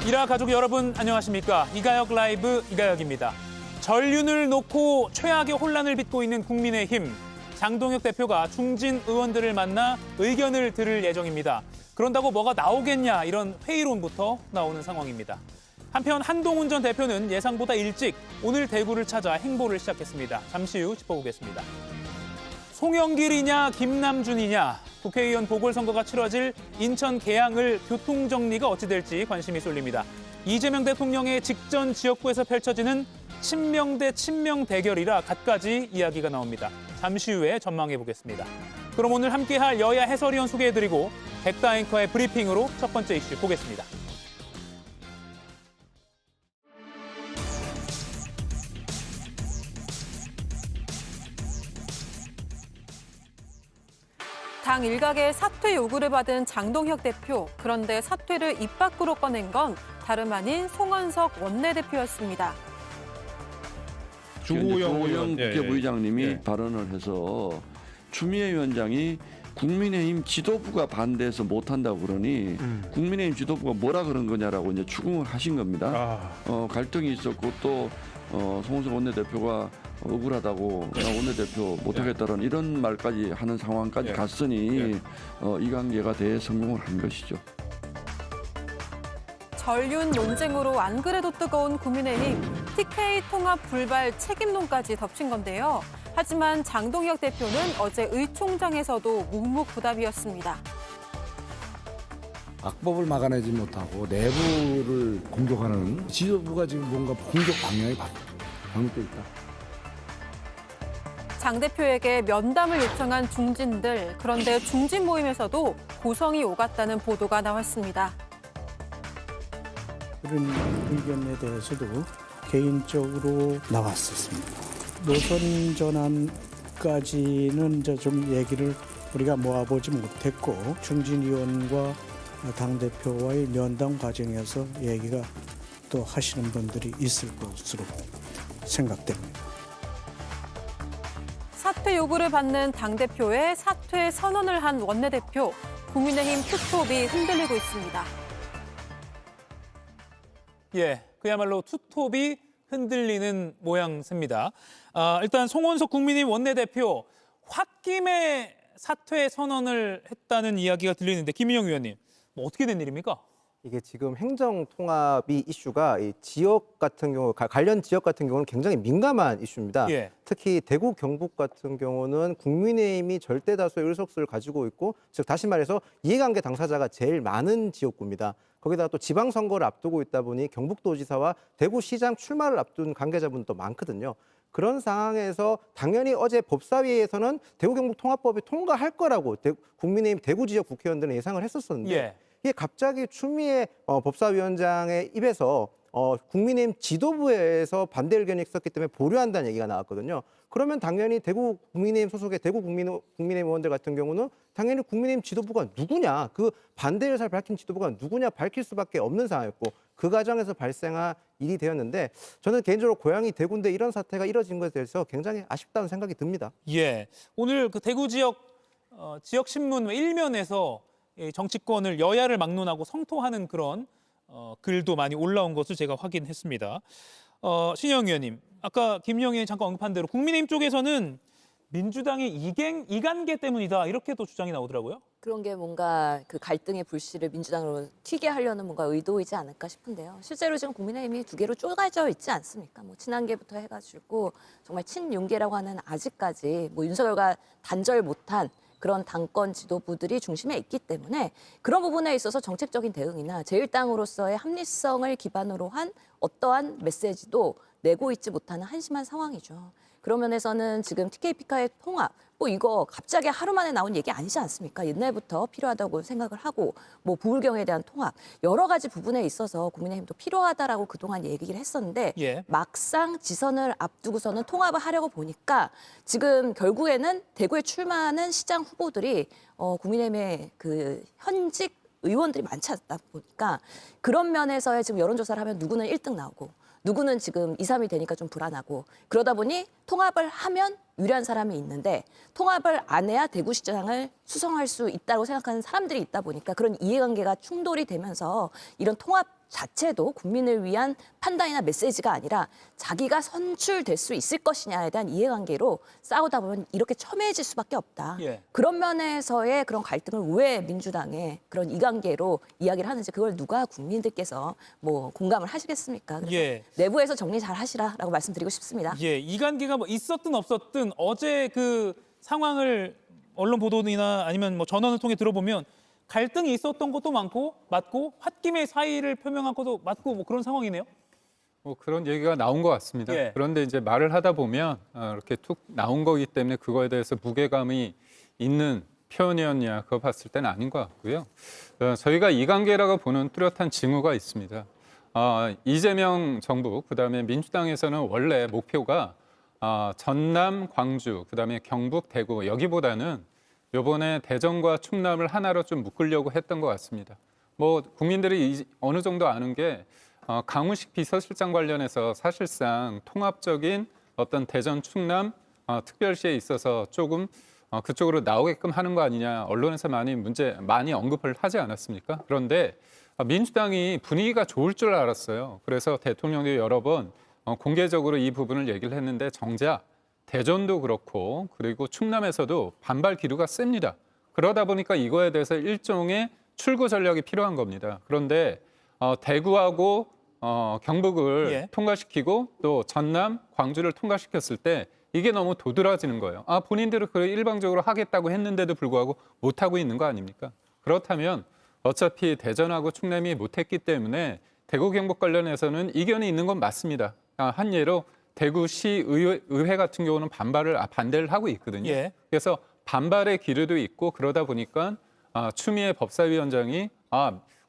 일화 가족 여러분 안녕하십니까? 이가혁 라이브 이가혁입니다. 전륜을 놓고 최악의 혼란을 빚고 있는 국민의힘. 장동혁 대표가 중진 의원들을 만나 의견을 들을 예정입니다. 그런다고 뭐가 나오겠냐 이런 회의론부터 나오는 상황입니다. 한편 한동훈 전 대표는 예상보다 일찍 오늘 대구를 찾아 행보를 시작했습니다. 잠시 후 짚어보겠습니다. 송영길이냐 김남준이냐 국회의원 보궐선거가 치러질 인천 계양을 교통정리가 어찌 될지 관심이 쏠립니다. 이재명 대통령의 직전 지역구에서 펼쳐지는 친명 대 친명 대결이라 갖가지 이야기가 나옵니다. 잠시 후에 전망해 보겠습니다. 그럼 오늘 함께할 여야 해설위원 소개해드리고 백다 앵커의 브리핑으로 첫 번째 이슈 보겠습니다. 당 일각의 사퇴 요구를 받은 장동혁 대표. 그런데 사퇴를 입 밖으로 꺼낸 건 다름 아닌 송원석 원내대표였습니다. 조호영 국회부의장님이 발언을 해서 추미애 위원장이 국민의힘 지도부가 반대해서 못한다고 그러니 국민의힘 지도부가 뭐라 그런 거냐라고 이제 추궁을 하신 겁니다. 갈등이 있었고 또 송원석 원내대표가 억울하다고 원내대표 못하겠다는 이런 말까지 하는 상황까지 갔으니 이관계가 대성공을 한 것이죠. 전륜 논쟁으로 안 그래도 뜨거운 국민의힘 TK 통합 불발 책임론까지 덮친 건데요. 하지만 장동혁 대표는 어제 의총장에서도 묵묵부답이었습니다. 악법을 막아내지 못하고 내부를 공격하는 지도부가 지금 뭔가 공격 방향이 잘못돼 있다. 장 대표에게 면담을 요청한 중진들. 그런데 중진 모임에서도 고성이 오갔다는 보도가 나왔습니다. 그런 의견에 대해서도 개인적으로 나왔었습니다. 노선 전환까지는 이제 좀 얘기를 우리가 모아보지 못했고 중진 의원과 당대표와의 면담 과정에서 얘기가 또 하시는 분들이 있을 것으로 생각됩니다. 사퇴 요구를 받는 당대표의 사퇴 선언을 한 원내대표. 국민의힘 투톱이 흔들리고 있습니다. 예, 그야말로 투톱이 흔들리는 모양새입니다. 일단 송원석 국민의힘 원내대표 홧김에 사퇴 선언을 했다는 이야기가 들리는데 김인영 위원님, 뭐 어떻게 된 일입니까? 이게 지금 행정통합이 이슈가 이 지역 같은 경우, 관련 지역 같은 경우는 굉장히 민감한 이슈입니다. 예. 특히 대구, 경북 같은 경우는 국민의힘이 절대 다수의 의석수를 가지고 있고, 즉 다시 말해서 이해관계 당사자가 제일 많은 지역구입니다. 거기다가 또 지방선거를 앞두고 있다 보니 경북도지사와 대구시장 출마를 앞둔 관계자분도 많거든요. 그런 상황에서 당연히 어제 법사위에서는 대구 경북 통합법이 통과할 거라고 국민의힘 대구 지역 국회의원들은 예상을 했었었는데 예. 이게 갑자기 추미애 법사위원장의 입에서 국민의힘 지도부에서 반대 의견이 있었기 때문에 보류한다는 얘기가 나왔거든요. 그러면 당연히 대구 국민의힘 소속의 대구 국민의힘 의원들 같은 경우는 당연히 국민의힘 지도부가 누구냐, 그 반대 의사를 밝힌 지도부가 누구냐 밝힐 수밖에 없는 상황이었고 그 과정에서 발생한 일이 되었는데 저는 개인적으로 고향이 대구인데 이런 사태가 이뤄진 것에 대해서 굉장히 아쉽다는 생각이 듭니다. 예, 오늘 그 대구 지역 신문 일면에서 정치권을 여야를 막론하고 성토하는 그런 글도 많이 올라온 것을 제가 확인했습니다. 신영 의원님, 아까 김영 의원이 잠깐 언급한 대로 국민의힘 쪽에서는 민주당의 이관계 때문이다 이렇게도 주장이 나오더라고요. 그런 게 뭔가 그 갈등의 불씨를 민주당으로 튀게 하려는 뭔가 의도이지 않을까 싶은데요. 실제로 지금 국민의힘이 두 개로 쪼개져 있지 않습니까? 뭐 친한계부터 해가지고 정말 친윤계라고 하는 아직까지 뭐 윤석열과 단절 못한 그런 당권 지도부들이 중심에 있기 때문에 그런 부분에 있어서 정책적인 대응이나 제1당으로서의 합리성을 기반으로 한 어떠한 메시지도 내고 있지 못하는 한심한 상황이죠. 그런 면에서는 지금 TK피카의 통합, 뭐 이거 갑자기 하루 만에 나온 얘기 아니지 않습니까? 옛날부터 필요하다고 생각을 하고 뭐 부울경에 대한 통합, 여러 가지 부분에 있어서 국민의힘도 필요하다라고 그동안 얘기를 했었는데 막상 지선을 앞두고서는 통합을 하려고 보니까 지금 결국에는 대구에 출마하는 시장 후보들이 국민의힘의 그 현직 의원들이 많지 않다 보니까 그런 면에서의 지금 여론조사를 하면 누구는 1등 나오고 누구는 지금 2, 3위 되니까 좀 불안하고 그러다 보니 통합을 하면 유리한 사람이 있는데 통합을 안 해야 대구시장을 수성할 수 있다고 생각하는 사람들이 있다 보니까 그런 이해관계가 충돌이 되면서 이런 통합 자체도 국민을 위한 판단이나 메시지가 아니라 자기가 선출될 수 있을 것이냐에 대한 이해관계로 싸우다 보면 이렇게 첨예해질 수밖에 없다. 예. 그런 면에서의 그런 갈등을 왜 민주당의 그런 이관계로 이야기를 하는지 그걸 누가 국민들께서 뭐 공감을 하시겠습니까? 그래서 예. 내부에서 정리 잘 하시라라고 말씀드리고 싶습니다. 예, 이관계가 뭐 있었든 없었든 어제 그 상황을 언론 보도나 아니면 뭐 전원을 통해 들어보면 갈등이 있었던 것도 맞고 홧김에 사의를 표명한 것도 맞고 뭐 그런 상황이네요. 뭐 그런 얘기가 나온 것 같습니다. 예. 그런데 이제 말을 하다 보면 이렇게 툭 나온 거기 때문에 그거에 대해서 무게감이 있는 표현이었냐 그거 봤을 때는 아닌 것 같고요. 저희가 이관계라고 보는 뚜렷한 징후가 있습니다. 이재명 정부 그다음에 민주당에서는 원래 목표가 전남, 광주, 그다음에 경북, 대구 여기보다는 이번에 대전과 충남을 하나로 좀 묶으려고 했던 것 같습니다. 뭐 국민들이 어느 정도 아는 게 강훈식 비서실장 관련해서 사실상 통합적인 어떤 대전, 충남 특별시에 있어서 조금 그쪽으로 나오게끔 하는 거 아니냐 언론에서 많이 언급을 하지 않았습니까? 그런데 민주당이 분위기가 좋을 줄 알았어요. 그래서 대통령도 여러 번 공개적으로 이 부분을 얘기를 했는데 정작 대전도 그렇고 그리고 충남에서도 반발 기류가 셉니다. 그러다 보니까 이거에 대해서 일종의 출구 전략이 필요한 겁니다. 그런데 대구하고 경북을 예. 통과시키고 또 전남, 광주를 통과시켰을 때 이게 너무 도드라지는 거예요. 본인들은 그래 일방적으로 하겠다고 했는데도 불구하고 못하고 있는 거 아닙니까? 그렇다면 어차피 대전하고 충남이 못했기 때문에 대구 경북 관련해서는 이견이 있는 건 맞습니다. 한 예로 대구시 의회 같은 경우는 반대를 하고 있거든요. 예. 그래서 반발의 기류도 있고 그러다 보니까 추미애 법사위원장이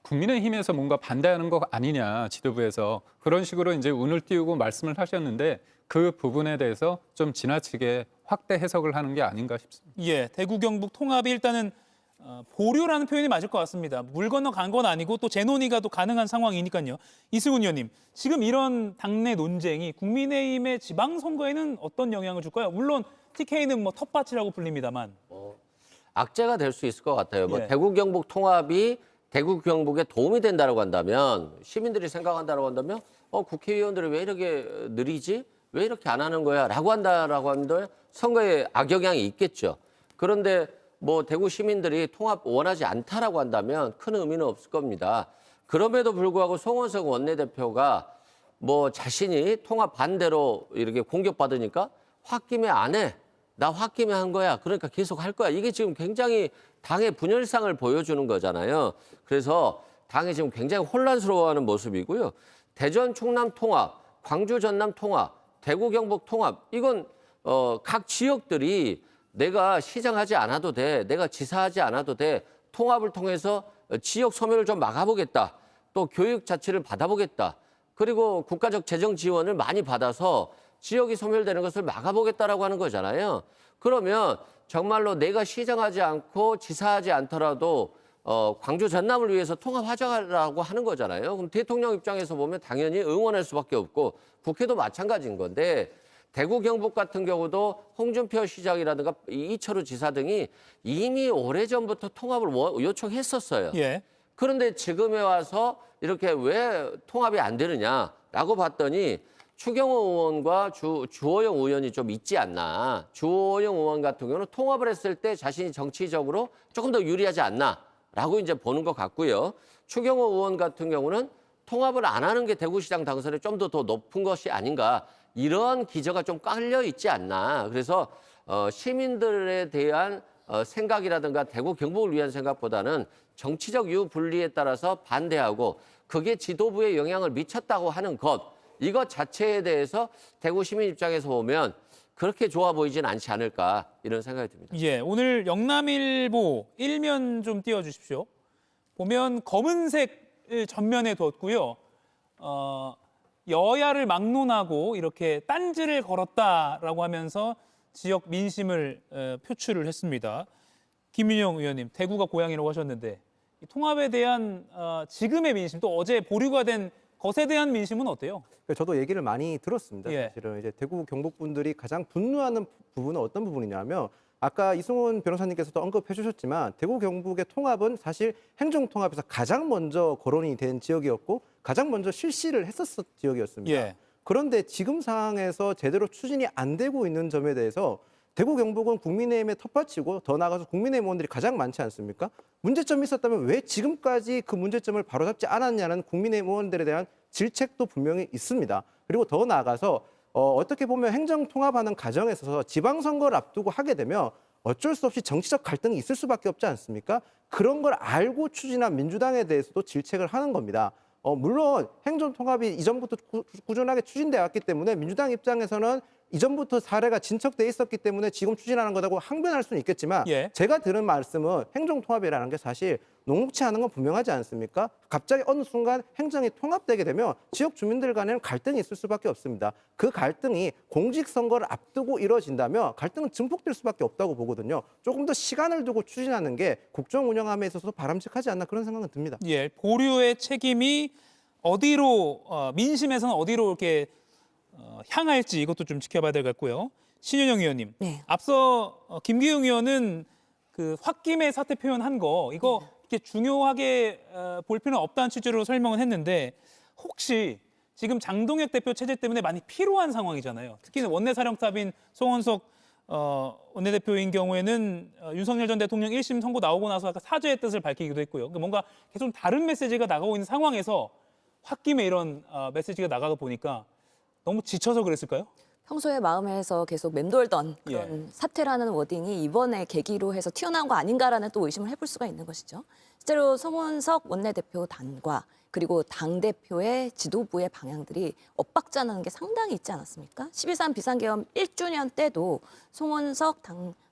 국민의힘에서 뭔가 반대하는 거 아니냐 지도부에서 그런 식으로 이제 운을 띄우고 말씀을 하셨는데 그 부분에 대해서 좀 지나치게 확대 해석을 하는 게 아닌가 싶습니다. 예, 대구 경북 통합이 일단은 보류라는 표현이 맞을 것 같습니다. 물 건너 간 건 아니고 또 재논의가 또 가능한 상황이니까요. 이승훈 의원님, 지금 이런 당내 논쟁이 국민의힘의 지방선거에는 어떤 영향을 줄까요? 물론 TK는 뭐 텃밭이라고 불립니다만. 악재가 될 수 있을 것 같아요. 뭐 예. 대구 경북 통합이 대구 경북에 도움이 된다고 한다면 시민들이 생각한다고 한다면 국회의원들이 왜 이렇게 느리지? 왜 이렇게 안 하는 거야? 라고 한다라고 하면 선거에 악영향이 있겠죠. 그런데 뭐 대구 시민들이 통합 원하지 않다라고 한다면 큰 의미는 없을 겁니다. 그럼에도 불구하고 송원석 원내대표가 뭐 자신이 통합 반대로 이렇게 공격받으니까 홧김에 안 해. 나 홧김에 한 거야. 그러니까 계속 할 거야. 이게 지금 굉장히 당의 분열상을 보여주는 거잖아요. 그래서 당이 지금 굉장히 혼란스러워하는 모습이고요. 대전 충남 통합, 광주 전남 통합, 대구 경북 통합 이건 각 지역들이 내가 시장하지 않아도 돼. 내가 지사하지 않아도 돼. 통합을 통해서 지역 소멸을 좀 막아보겠다. 또 교육 자치를 받아보겠다. 그리고 국가적 재정 지원을 많이 받아서 지역이 소멸되는 것을 막아보겠다라고 하는 거잖아요. 그러면 정말로 내가 시장하지 않고 지사하지 않더라도 광주 전남을 위해서 통합하자라고 하는 거잖아요. 그럼 대통령 입장에서 보면 당연히 응원할 수밖에 없고 국회도 마찬가지인 건데 대구 경북 같은 경우도 홍준표 시장이라든가 이철우 지사 등이 이미 오래전부터 통합을 요청했었어요. 예. 그런데 지금에 와서 이렇게 왜 통합이 안 되느냐라고 봤더니 추경호 의원과 주호영 의원이 좀 있지 않나. 주호영 의원 같은 경우는 통합을 했을 때 자신이 정치적으로 조금 더 유리하지 않나라고 이제 보는 것 같고요. 추경호 의원 같은 경우는 통합을 안 하는 게 대구시장 당선에 좀 더 높은 것이 아닌가. 이런 기저가 좀 깔려 있지 않나. 그래서 시민들에 대한 생각이라든가 대구 경북을 위한 생각보다는 정치적 유불리에 따라서 반대하고 그게 지도부에 영향을 미쳤다고 하는 것. 이것 자체에 대해서 대구 시민 입장에서 보면 그렇게 좋아 보이진 않지 않을까 이런 생각이 듭니다. 예, 오늘 영남일보 일면 좀 띄워주십시오. 보면 검은색을 전면에 뒀고요. 여야를 막론하고 이렇게 딴지를 걸었다라고 하면서 지역 민심을 표출을 했습니다. 김윤영 의원님, 대구가 고향이라고 하셨는데 이 통합에 대한 지금의 민심, 또 어제 보류가 된 것에 대한 민심은 어때요? 저도 얘기를 많이 들었습니다. 예. 사실은 이제 대구 경북 분들이 가장 분노하는 부분은 어떤 부분이냐면 아까 이승훈 변호사님께서도 언급해 주셨지만 대구 경북의 통합은 사실 행정통합에서 가장 먼저 거론이 된 지역이었고 가장 먼저 실시를 했었던 지역이었습니다. 예. 그런데 지금 상황에서 제대로 추진이 안 되고 있는 점에 대해서 대구 경북은 국민의힘의 텃밭이고 더 나아가서 국민의힘 의원들이 가장 많지 않습니까? 문제점이 있었다면 왜 지금까지 그 문제점을 바로잡지 않았냐는 국민의힘 의원들에 대한 질책도 분명히 있습니다. 그리고 더 나아가서 어떻게 보면 행정통합하는 과정에 있어서 지방선거를 앞두고 하게 되면 어쩔 수 없이 정치적 갈등이 있을 수밖에 없지 않습니까? 그런 걸 알고 추진한 민주당에 대해서도 질책을 하는 겁니다. 물론 행정통합이 이전부터 꾸준하게 추진돼 왔기 때문에 민주당 입장에서는 이전부터 사례가 진척돼 있었기 때문에 지금 추진하는 거라고 항변할 수는 있겠지만 예. 제가 들은 말씀은 행정통합이라는 게 사실 녹록치 않은 건 분명하지 않습니까? 갑자기 어느 순간 행정이 통합되게 되면 지역 주민들 간에는 갈등이 있을 수밖에 없습니다. 그 갈등이 공직선거를 앞두고 이뤄진다면 갈등은 증폭될 수밖에 없다고 보거든요. 조금 더 시간을 두고 추진하는 게 국정 운영함에 있어서 바람직하지 않나 그런 생각은 듭니다. 예, 보류의 책임이 어디로 민심에서는 어디로 이렇게 향할지 이것도 좀 지켜봐야 될 것 같고요. 신윤영 의원님, 네. 앞서 김기웅 의원은 그 홧김에 사퇴 표현한 거 이거 이렇게 중요하게 볼 필요는 없다는 취지로 설명은 했는데 혹시 지금 장동혁 대표 체제 때문에 많이 피로한 상황이잖아요. 특히는 원내사령탑인 송원석 원내대표인 경우에는 윤석열 전 대통령 1심 선고 나오고 나서 아까 사죄의 뜻을 밝히기도 했고요. 그러니까 뭔가 계속 다른 메시지가 나가고 있는 상황에서 홧김에 이런 메시지가 나가다 보니까 너무 지쳐서 그랬을까요? 평소에 마음에서 계속 맴돌던 그런 사퇴라는 워딩이 이번에 계기로 해서 튀어나온 거 아닌가라는 또 의심을 해볼 수가 있는 것이죠. 실제로 송원석 원내대표 단과 그리고 당대표의 지도부의 방향들이 엇박자나는 게 상당히 있지 않았습니까? 12.3 비상계엄 1주년 때도 송원석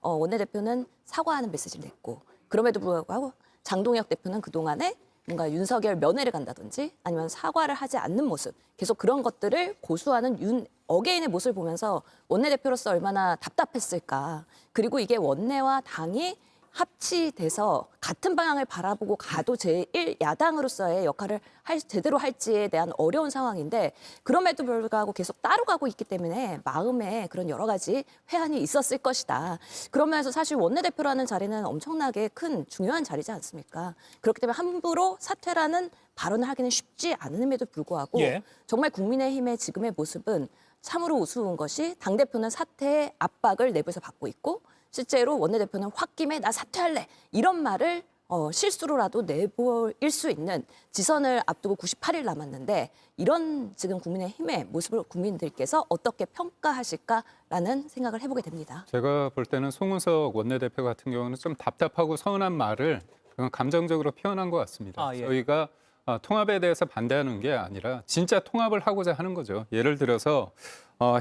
원내대표는 사과하는 메시지를 냈고 그럼에도 불구하고 장동혁 대표는 그동안에 뭔가 윤석열 면회를 간다든지 아니면 사과를 하지 않는 모습 계속 그런 것들을 고수하는 어게인의 모습을 보면서 원내대표로서 얼마나 답답했을까. 그리고 이게 원내와 당이 합치돼서 같은 방향을 바라보고 가도 제1야당으로서의 역할을 제대로 할지에 대한 어려운 상황인데 그럼에도 불구하고 계속 따로 가고 있기 때문에 마음에 그런 여러 가지 회한이 있었을 것이다. 그런 면에서 사실 원내대표라는 자리는 엄청나게 큰 중요한 자리지 않습니까? 그렇기 때문에 함부로 사퇴라는 발언을 하기는 쉽지 않음에도 불구하고 정말 국민의힘의 지금의 모습은 참으로 우스운 것이 당대표는 사퇴의 압박을 내부에서 받고 있고 실제로 원내대표는 홧김에 나 사퇴할래 이런 말을 실수로라도 내보일 수 있는 지선을 앞두고 98일 남았는데 이런 지금 국민의힘의 모습을 국민들께서 어떻게 평가하실까라는 생각을 해보게 됩니다. 제가 볼 때는 송은석 원내대표 같은 경우는 좀 답답하고 서운한 말을 감정적으로 표현한 것 같습니다. 저희가 통합에 대해서 반대하는 게 아니라 진짜 통합을 하고자 하는 거죠. 예를 들어서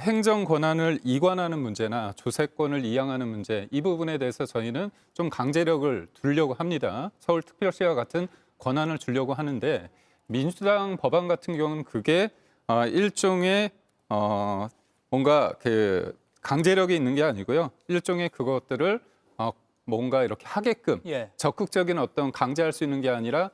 행정 권한을 이관하는 문제나 조세권을 이양하는 문제 이 부분에 대해서 저희는 좀 강제력을 두려고 합니다. 서울특별시와 같은 권한을 주려고 하는데 민주당 법안 같은 경우는 그게 일종의 뭔가 그 강제력이 있는 게 아니고요. 일종의 그것들을 뭔가 이렇게 하게끔 적극적인 어떤 강제할 수 있는 게 아니라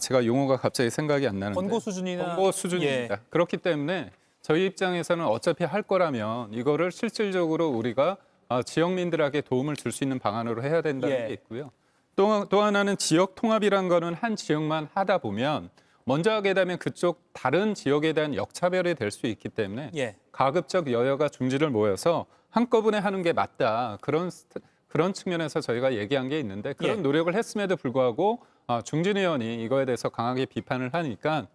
제가 용어가 갑자기 생각이 안 나는데 권고 수준이나 권고 수준입니다. 그렇기 때문에 저희 입장에서는 어차피 할 거라면 이거를 실질적으로 우리가 지역민들에게 도움을 줄 수 있는 방안으로 해야 된다는 게 있고요. 또 하나는 지역 통합이란 거는 한 지역만 하다 보면 먼저 하게 되면 그쪽 다른 지역에 대한 역차별이 될 수 있기 때문에 가급적 여야가 중지를 모여서 한꺼번에 하는 게 맞다. 그런 측면에서 저희가 얘기한 게 있는데 그런 노력을 했음에도 불구하고 중진 의원이 이거에 대해서 강하게 비판을 하니까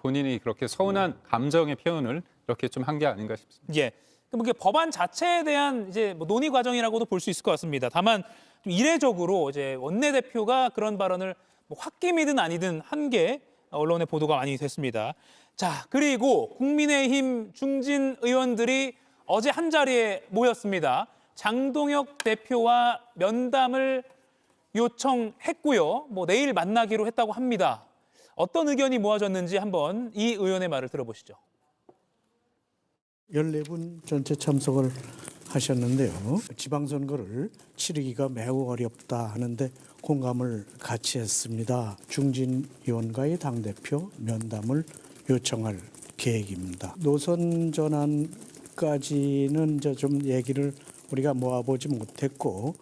본인이 그렇게 서운한 감정의 표현을 이렇게 좀 한 게 아닌가 싶습니다. 그럼 이게 법안 자체에 대한 이제 뭐 논의 과정이라고도 볼 수 있을 것 같습니다. 다만 좀 이례적으로 이제 원내대표가 그런 발언을 뭐 홧김이든 아니든 한 게 언론의 보도가 많이 됐습니다. 자, 그리고 국민의힘 중진 의원들이 어제 한 자리에 모였습니다. 장동혁 대표와 면담을 요청했고요. 뭐 내일 만나기로 했다고 합니다. 어떤 의견이 모아졌는지 한번 이 의원의 말을 들어보시죠. 14분 전체 참석을 하셨는데요. 지방선거를 치르기가 매우 어렵다 하는데 공감을 같이 했습니다. 중진 의원과의 당대표 면담을 요청할 계획입니다. 노선 전환까지는 이제 좀 얘기를 우리가 모아보지 못했고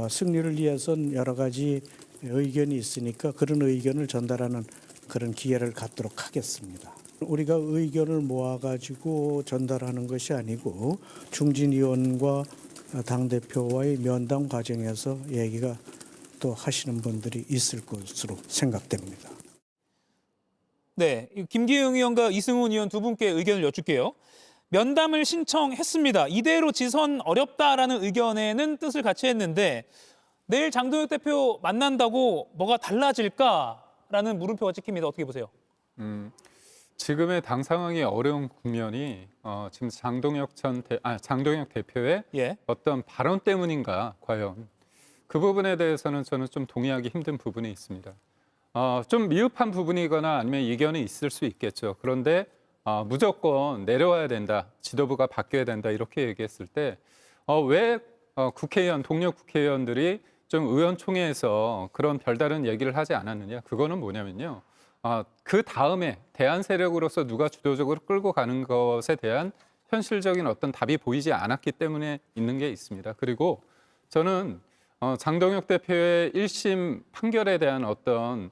승리를 위해선 여러 가지 의견이 있으니까 그런 의견을 전달하는 그런 기회를 갖도록 하겠습니다. 우리가 의견을 모아가지고 전달하는 것이 아니고 중진 의원과 당대표와의 면담 과정에서 얘기가 또 하시는 분들이 있을 것으로 생각됩니다. 네, 김기흥 의원과 이승훈 의원 두 분께 의견을 여쭐게요. 면담을 신청했습니다. 이대로 지선 어렵다라는 의견에는 뜻을 같이 했는데 내일 장동혁 대표 만난다고 뭐가 달라질까라는 물음표가 찍힙니다. 어떻게 보세요? 지금의 당 상황이 어려운 국면이 지금 장동혁 대표의 예. 어떤 발언 때문인가 과연 그 부분에 대해서는 저는 좀 동의하기 힘든 부분이 있습니다. 좀 미흡한 부분이거나 아니면 이견이 있을 수 있겠죠. 그런데 무조건 내려와야 된다, 지도부가 바뀌어야 된다 이렇게 얘기했을 때 왜 국회의원, 동료 국회의원들이 좀 의원총회에서 그런 별다른 얘기를 하지 않았느냐? 그거는 뭐냐면요. 그 다음에 대안 세력으로서 누가 주도적으로 끌고 가는 것에 대한 현실적인 어떤 답이 보이지 않았기 때문에 있는 게 있습니다. 그리고 저는 장동혁 대표의 1심 판결에 대한 어떤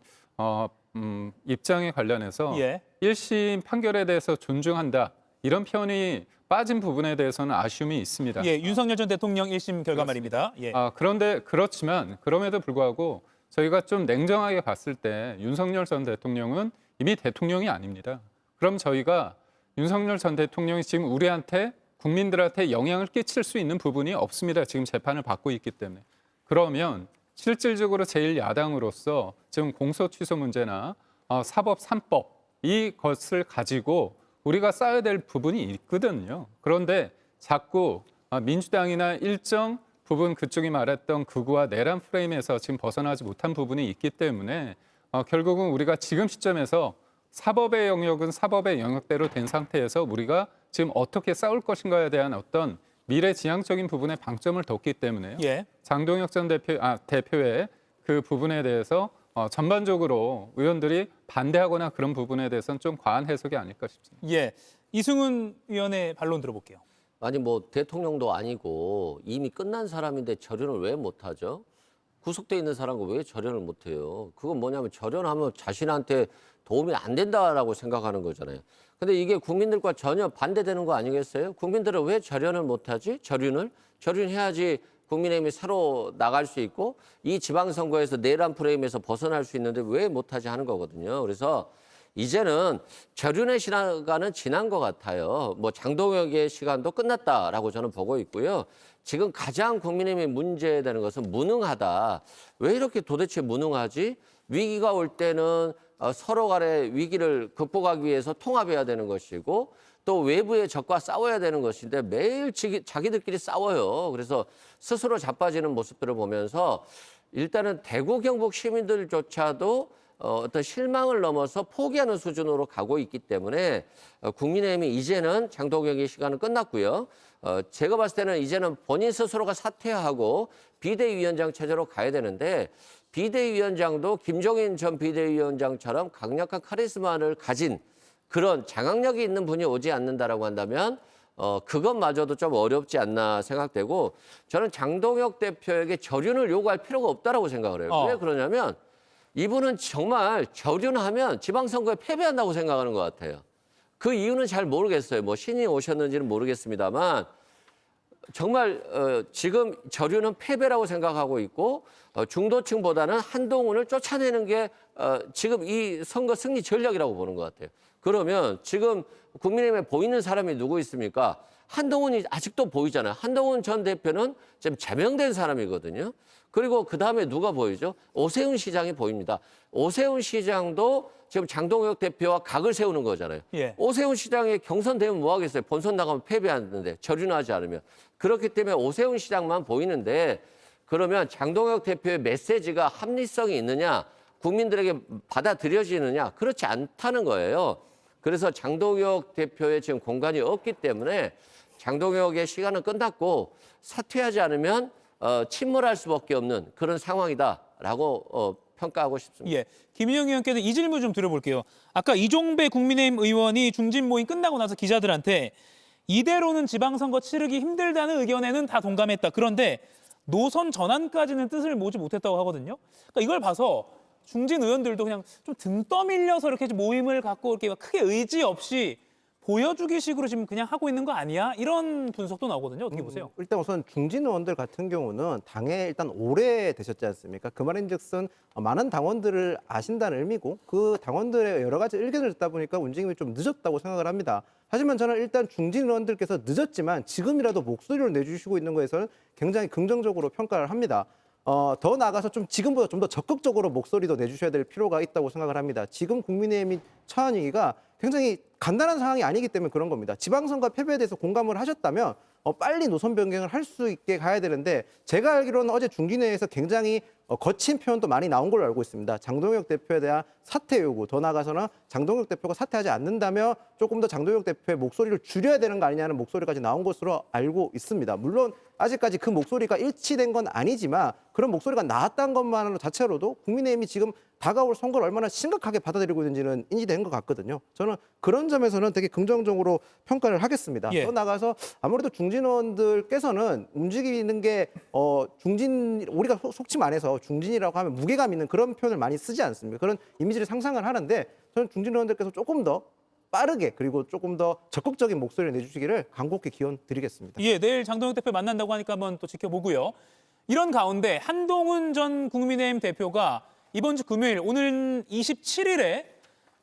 입장에 관련해서 예. 1심 판결에 대해서 존중한다 이런 표현이 빠진 부분에 대해서는 아쉬움이 있습니다. 예, 윤석열 전 대통령 1심 결과 말입니다. 예. 그런데 그렇지만 그럼에도 불구하고 저희가 좀 냉정하게 봤을 때 윤석열 전 대통령은 이미 대통령이 아닙니다. 그럼 저희가 윤석열 전 대통령이 지금 우리한테 국민들한테 영향을 끼칠 수 있는 부분이 없습니다. 지금 재판을 받고 있기 때문에. 그러면 실질적으로 제1야당으로서 지금 공소 취소 문제나 사법 3법 이것을 가지고 우리가 쌓아야 될 부분이 있거든요. 그런데 자꾸 민주당이나 일정 부분 그쪽이 말했던 극우와 내란 프레임에서 지금 벗어나지 못한 부분이 있기 때문에 결국은 우리가 지금 시점에서 사법의 영역은 사법의 영역대로 된 상태에서 우리가 지금 어떻게 싸울 것인가에 대한 어떤 미래지향적인 부분에 방점을 뒀기 때문에요. 예. 장동혁 전 대표의 그 부분에 대해서 전반적으로 의원들이 반대하거나 그런 부분에 대해서는 좀 과한 해석이 아닐까 싶습니다. 예. 이승훈 의원의 반론 들어볼게요. 아니 뭐 대통령도 아니고 이미 끝난 사람인데 절연을 왜 못하죠? 구속돼 있는 사람과 왜 절연을 못해요? 그건 뭐냐면 절연하면 자신한테 도움이 안 된다라고 생각하는 거잖아요. 근데 이게 국민들과 전혀 반대되는 거 아니겠어요? 국민들은 왜 절연을 못하지? 절연해야지 국민의힘이 새로 나갈 수 있고 이 지방선거에서 내란 프레임에서 벗어날 수 있는데 왜 못하지 하는 거거든요. 그래서 이제는 절윤의 시간은 지난 것 같아요. 뭐 장동혁의 시간도 끝났다라고 저는 보고 있고요. 지금 가장 국민의힘이 문제되는 것은 무능하다. 왜 이렇게 도대체 무능하지? 위기가 올 때는 서로 간의 위기를 극복하기 위해서 통합해야 되는 것이고 또 외부의 적과 싸워야 되는 것인데 매일 자기들끼리 싸워요. 그래서 스스로 자빠지는 모습들을 보면서 일단은 대구 경북 시민들조차도 어떤 실망을 넘어서 포기하는 수준으로 가고 있기 때문에 국민의힘이 이제는 장동혁의 시간은 끝났고요. 제가 봤을 때는 이제는 본인 스스로가 사퇴하고 비대위원장 체제로 가야 되는데 비대위원장도 김종인 전 비대위원장처럼 강력한 카리스마를 가진 그런 장악력이 있는 분이 오지 않는다라고 한다면 그것마저도 좀 어렵지 않나 생각되고 저는 장동혁 대표에게 절윤을 요구할 필요가 없다라고 생각을 해요. 왜 그러냐면 이분은 정말 절윤하면 지방선거에 패배한다고 생각하는 것 같아요. 그 이유는 잘 모르겠어요. 뭐 신이 오셨는지는 모르겠습니다만 정말 지금 절윤은 패배라고 생각하고 있고 중도층보다는 한동훈을 쫓아내는 게 지금 이 선거 승리 전략이라고 보는 것 같아요. 그러면 지금 국민의힘에 보이는 사람이 누구 있습니까? 한동훈이 아직도 보이잖아요. 한동훈 전 대표는 지금 제명된 사람이거든요. 그리고 그다음에 누가 보이죠? 오세훈 시장이 보입니다. 오세훈 시장도 지금 장동혁 대표와 각을 세우는 거잖아요. 예. 오세훈 시장의 경선 되면 뭐 하겠어요? 본선 나가면 패배하는데 절윤하지 않으면. 그렇기 때문에 오세훈 시장만 보이는데 그러면 장동혁 대표의 메시지가 합리성이 있느냐? 국민들에게 받아들여지느냐? 그렇지 않다는 거예요. 그래서 장동혁 대표의 지금 공간이 없기 때문에 장동혁의 시간은 끝났고 사퇴하지 않으면 침몰할 수밖에 없는 그런 상황이다라고 평가하고 싶습니다. 예, 김인영 의원께서 이 질문 좀 드려볼게요. 아까 이종배 국민의힘 의원이 중진 모임 끝나고 나서 기자들한테 이대로는 지방선거 치르기 힘들다는 의견에는 다 동감했다. 그런데 노선 전환까지는 뜻을 모지 못했다고 하거든요. 그러니까 이걸 봐서 중진 의원들도 그냥 좀 등 떠밀려서 이렇게 모임을 갖고 이렇게 크게 의지 없이 보여주기식으로 지금 그냥 하고 있는 거 아니야? 이런 분석도 나오거든요. 어떻게 보세요? 일단 우선 중진 의원들 같은 경우는 당에 일단 오래 되셨지 않습니까? 그 말인즉슨 많은 당원들을 아신다는 의미고 그 당원들의 여러 가지 의견을 듣다 보니까 움직임이 좀 늦었다고 생각을 합니다. 하지만 저는 일단 중진 의원들께서 늦었지만 지금이라도 목소리를 내주시고 있는 거에서는 굉장히 긍정적으로 평가를 합니다. 더 나아가서 좀 지금보다 좀 더 적극적으로 목소리도 내주셔야 될 필요가 있다고 생각을 합니다. 지금 국민의힘이 처한 위기가 굉장히 간단한 상황이 아니기 때문에 그런 겁니다. 지방선거 패배에 대해서 공감을 하셨다면 빨리 노선 변경을 할 수 있게 가야 되는데 제가 알기로는 어제 중진회에서 굉장히 거친 표현도 많이 나온 걸로 알고 있습니다. 장동혁 대표에 대한 사퇴 요구, 더 나아가서는 장동혁 대표가 사퇴하지 않는다면 조금 더 장동혁 대표의 목소리를 줄여야 되는 거 아니냐는 목소리까지 나온 것으로 알고 있습니다. 물론 아직까지 그 목소리가 일치된 건 아니지만 그런 목소리가 나왔다는 것만으로 자체로도 국민의힘이 지금 다가올 선거를 얼마나 심각하게 받아들이고 있는지는 인지된 것 같거든요. 저는 그런 점에서는 되게 긍정적으로 평가를 하겠습니다. 예. 더 나가서 아무래도 중진원들께서는 움직이는 게 중진 우리가 속칭 안해서 중진이라고 하면 무게감 있는 그런 표현을 많이 쓰지 않습니까? 그런 이미지를 상상을 하는데 저는 중진원들께서 조금 더 빠르게 그리고 조금 더 적극적인 목소리를 내주시기를 간곡히 기원 드리겠습니다. 예, 내일 장동혁 대표 만난다고 하니까 한번 또 지켜보고요. 이런 가운데 한동훈 전 국민의힘 대표가 이번 주 금요일 오늘 27일에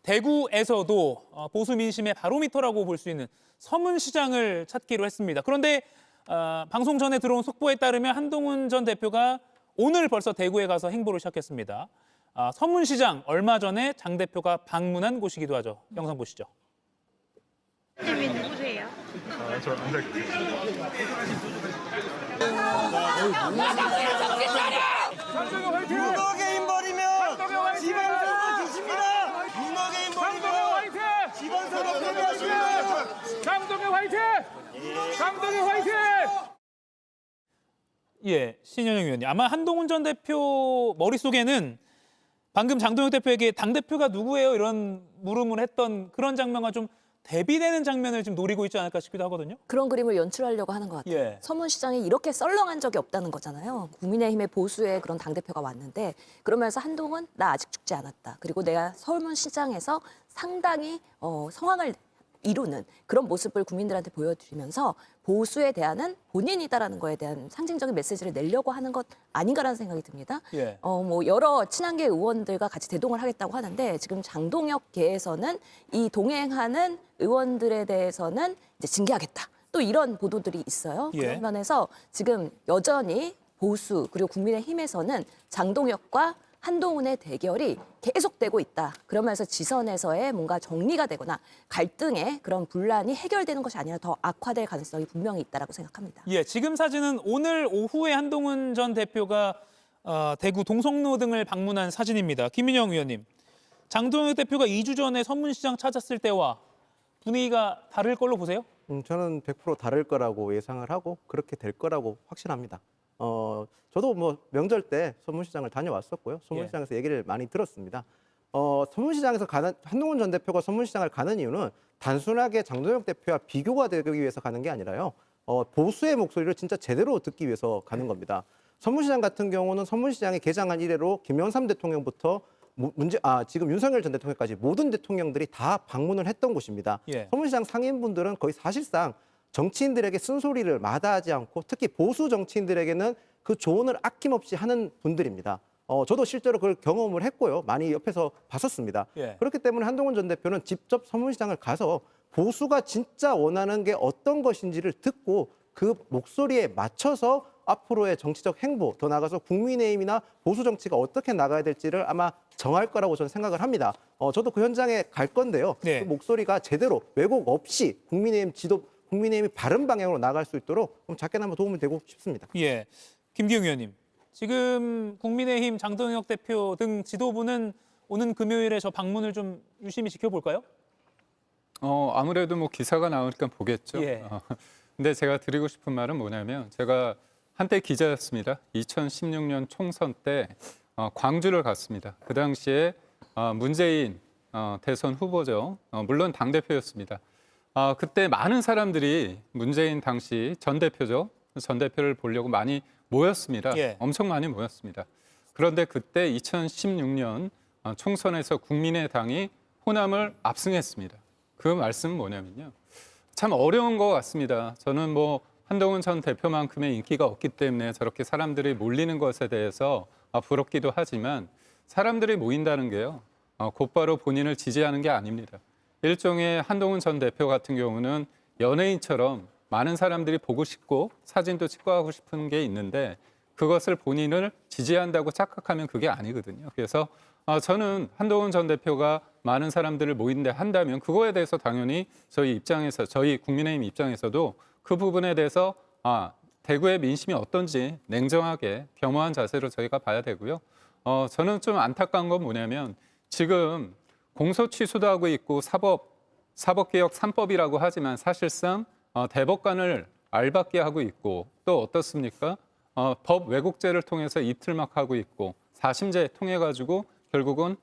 대구에서도 보수 민심의 바로미터라고 볼 수 있는 서문시장을 찾기로 했습니다. 그런데 방송 전에 들어온 속보에 따르면 한동훈 전 대표가 오늘 벌써 대구에 가서 행보를 시작했습니다. 서문시장 얼마 전에 장 대표가 방문한 곳이기도 하죠. 영상 보시죠. 님이 누구세요? 문어게 힘 버리면 지방선거 지십니다. 문어게 힘 버리면 지방선거 패배하십니다. 장동혁 화이팅! 장동혁 화이팅! 예, 신현영 의원님. 아마 한동훈 전 대표 머릿속에는 방금 장동혁 대표에게 당대표가 누구예요? 이런 물음을 했던 그런 장면과 좀 대비되는 장면을 지금 노리고 있지 않을까 싶기도 하거든요. 그런 그림을 연출하려고 하는 것 같아요. 예. 서문시장이 이렇게 썰렁한 적이 없다는 거잖아요. 국민의힘의 보수의 그런 당대표가 왔는데 그러면서 한동훈 나 아직 죽지 않았다. 그리고 내가 서문시장에서 상당히 성황을 이루는 그런 모습을 국민들한테 보여드리면서 보수에 대한은 본인이다라는 거에 대한 상징적인 메시지를 내려고 하는 것 아닌가라는 생각이 듭니다. 예. 뭐 여러 친한계 의원들과 같이 대동을 하겠다고 하는데 지금 장동혁계에서는 이 동행하는 의원들에 대해서는 이제 징계하겠다. 또 이런 보도들이 있어요. 예. 그런 면에서 지금 여전히 보수 그리고 국민의힘에서는 장동혁과 한동훈의 대결이 계속되고 있다. 그러면서 지선에서의 뭔가 정리가 되거나 갈등의 그런 분란이 해결되는 것이 아니라 더 악화될 가능성이 분명히 있다라고 생각합니다. 예, 지금 사진은 오늘 오후에 한동훈 전 대표가 대구 동성로 등을 방문한 사진입니다. 김민영 의원님, 장동혁 대표가 2주 전에 서문시장 찾았을 때와 분위기가 다를 걸로 보세요? 저는 100% 다를 거라고 예상을 하고 그렇게 될 거라고 확신합니다. 저도 뭐 명절 때 서문시장을 다녀왔었고요. 서문시장에서 얘기를 많이 들었습니다. 서문시장에서 한동훈 전 대표가 서문시장을 가는 이유는 단순하게 장동혁 대표와 비교가 되기 위해서 가는 게 아니라요. 보수의 목소리를 진짜 제대로 듣기 위해서 가는 겁니다. 서문시장 같은 경우는 서문시장이 개장한 이래로 김영삼 대통령부터 지금 윤석열 전 대통령까지 모든 대통령들이 다 방문을 했던 곳입니다. 예. 서문시장 상인분들은 거의 사실상 정치인들에게 쓴소리를 마다하지 않고 특히 보수 정치인들에게는 그 조언을 아낌없이 하는 분들입니다. 저도 실제로 그걸 경험을 했고요. 많이 옆에서 봤었습니다. 예. 그렇기 때문에 한동훈 전 대표는 직접 서문시장을 가서 보수가 진짜 원하는 게 어떤 것인지를 듣고 그 목소리에 맞춰서 앞으로의 정치적 행보, 더 나아가서 국민의힘이나 보수 정치가 어떻게 나가야 될지를 아마 정할 거라고 저는 생각을 합니다. 저도 그 현장에 갈 건데요. 네. 그 목소리가 제대로 왜곡 없이 국민의힘이 바른 방향으로 나갈 수 있도록 좀 작게나마 도움이 되고 싶습니다. 예, 김기웅 의원님, 지금 국민의힘 장동혁 대표 등 지도부는 오는 금요일에 저 방문을 좀 유심히 지켜볼까요? 아무래도 뭐 기사가 나오니까 보겠죠. 예. 근데 제가 드리고 싶은 말은 뭐냐면 제가 한때 기자였습니다. 2016년 총선 때 광주를 갔습니다. 그 당시에 문재인 대선 후보죠. 물론 당대표였습니다. 그때 많은 사람들이 문재인 당시 전 대표죠. 전 대표를 보려고 많이 모였습니다. 예. 엄청 많이 모였습니다. 그런데 그때 2016년 총선에서 국민의당이 호남을 압승했습니다. 그 말씀은 뭐냐면요. 참 어려운 것 같습니다. 저는 뭐 한동훈 전 대표만큼의 인기가 없기 때문에 저렇게 사람들이 몰리는 것에 대해서 부럽기도 하지만 사람들이 모인다는 게요. 곧바로 본인을 지지하는 게 아닙니다. 일종의 한동훈 전 대표 같은 경우는 연예인처럼 많은 사람들이 보고 싶고 사진도 찍고 하고 싶은 게 있는데 그것을 본인을 지지한다고 착각하면 그게 아니거든요. 그래서 저는 한동훈 전 대표가 많은 사람들을 모인데 한다면 그거에 대해서 당연히 저희 국민의힘 입장에서도 그 부분에 대해서 대구의 민심이 어떤지 냉정하게 겸허한 자세로 저희가 봐야 되고요. 저는 좀 안타까운 건 뭐냐면 지금 공소 취소도 하고 있고 사법개혁 3법이라고 하지만 사실상 대법관을 알받게 하고 있고 또 어떻습니까? 법 왜곡죄를 통해서 입틀막 하고 있고 4심제 통해 가지고 결국은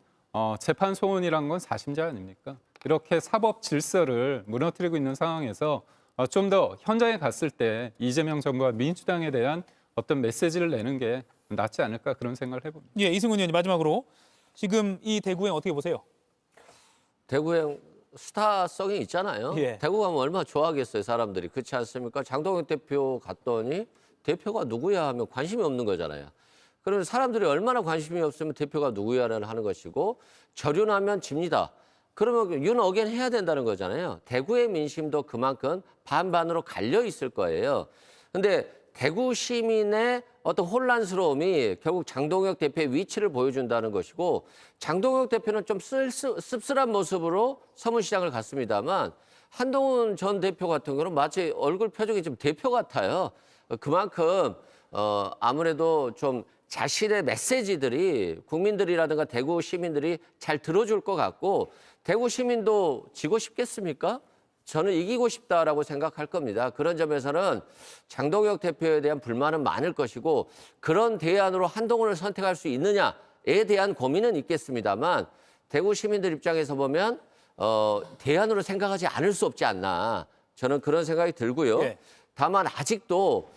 재판 소원이란 건 4심제 아닙니까? 이렇게 사법 질서를 무너뜨리고 있는 상황에서 좀 더 현장에 갔을 때 이재명 정부와 민주당에 대한 어떤 메시지를 내는 게 낫지 않을까 그런 생각을 해봅니다. 예, 이승훈 의원님 마지막으로 지금 이 대구행 어떻게 보세요? 대구행 스타성이 있잖아요. 예. 대구 가면 얼마나 좋아하겠어요, 사람들이. 그렇지 않습니까? 장동혁 대표 갔더니 대표가 누구야 하면 관심이 없는 거잖아요. 그러면 사람들이 얼마나 관심이 없으면 대표가 누구야를 하는 것이고 절윤하면 집니다. 그러면 윤어겐 해야 된다는 거잖아요. 대구의 민심도 그만큼 반반으로 갈려 있을 거예요. 근데 대구 시민의 어떤 혼란스러움이 결국 장동혁 대표의 위치를 보여준다는 것이고 장동혁 대표는 좀 씁쓸한 모습으로 서문시장을 갔습니다만 한동훈 전 대표 같은 경우는 마치 얼굴 표정이 좀 대표 같아요. 그만큼 아무래도 좀 자신의 메시지들이 국민들이라든가 대구 시민들이 잘 들어줄 것 같고 대구 시민도 지고 싶겠습니까? 저는 이기고 싶다라고 생각할 겁니다. 그런 점에서는 장동혁 대표에 대한 불만은 많을 것이고 그런 대안으로 한동훈을 선택할 수 있느냐에 대한 고민은 있겠습니다만 대구 시민들 입장에서 보면 대안으로 생각하지 않을 수 없지 않나. 저는 그런 생각이 들고요. 예. 다만 아직도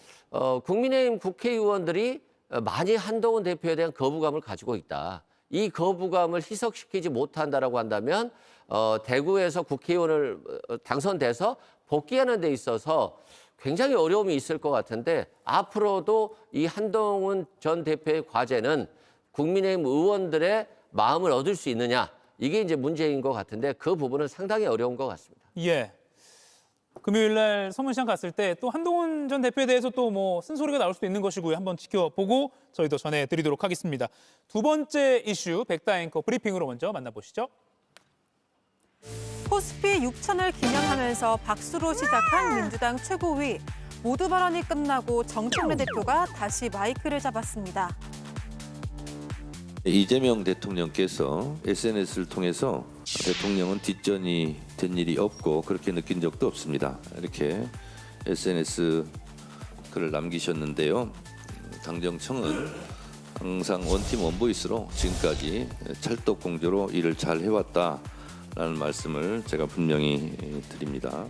국민의힘 국회의원들이 많이 한동훈 대표에 대한 거부감을 가지고 있다. 이 거부감을 희석시키지 못한다라고 한다면 대구에서 국회의원을 당선돼서 복귀하는 데 있어서 굉장히 어려움이 있을 것 같은데 앞으로도 이 한동훈 전 대표의 과제는 국민의힘 의원들의 마음을 얻을 수 있느냐 이게 이제 문제인 것 같은데 그 부분은 상당히 어려운 것 같습니다. 예. 금요일 날 서문시장 갔을 때 또 한동훈 전 대표에 대해서 또 뭐 쓴소리가 나올 수도 있는 것이고요. 한번 지켜보고 저희도 전해드리도록 하겠습니다. 두 번째 이슈 백다 앵커 브리핑으로 먼저 만나보시죠. 코스피 6천을 기념하면서 박수로 시작한 민주당 최고위. 모두 발언이 끝나고 정청래 대표가 다시 마이크를 잡았습니다. 이재명 대통령께서 SNS를 통해서 대통령은 뒷전이 된 일이 없고 그렇게 느낀 적도 없습니다. 이렇게 SNS 글을 남기셨는데요. 당정청은 항상 원팀 원보이스로 지금까지 찰떡공조로 일을 잘 해왔다라는 말씀을 제가 분명히 드립니다.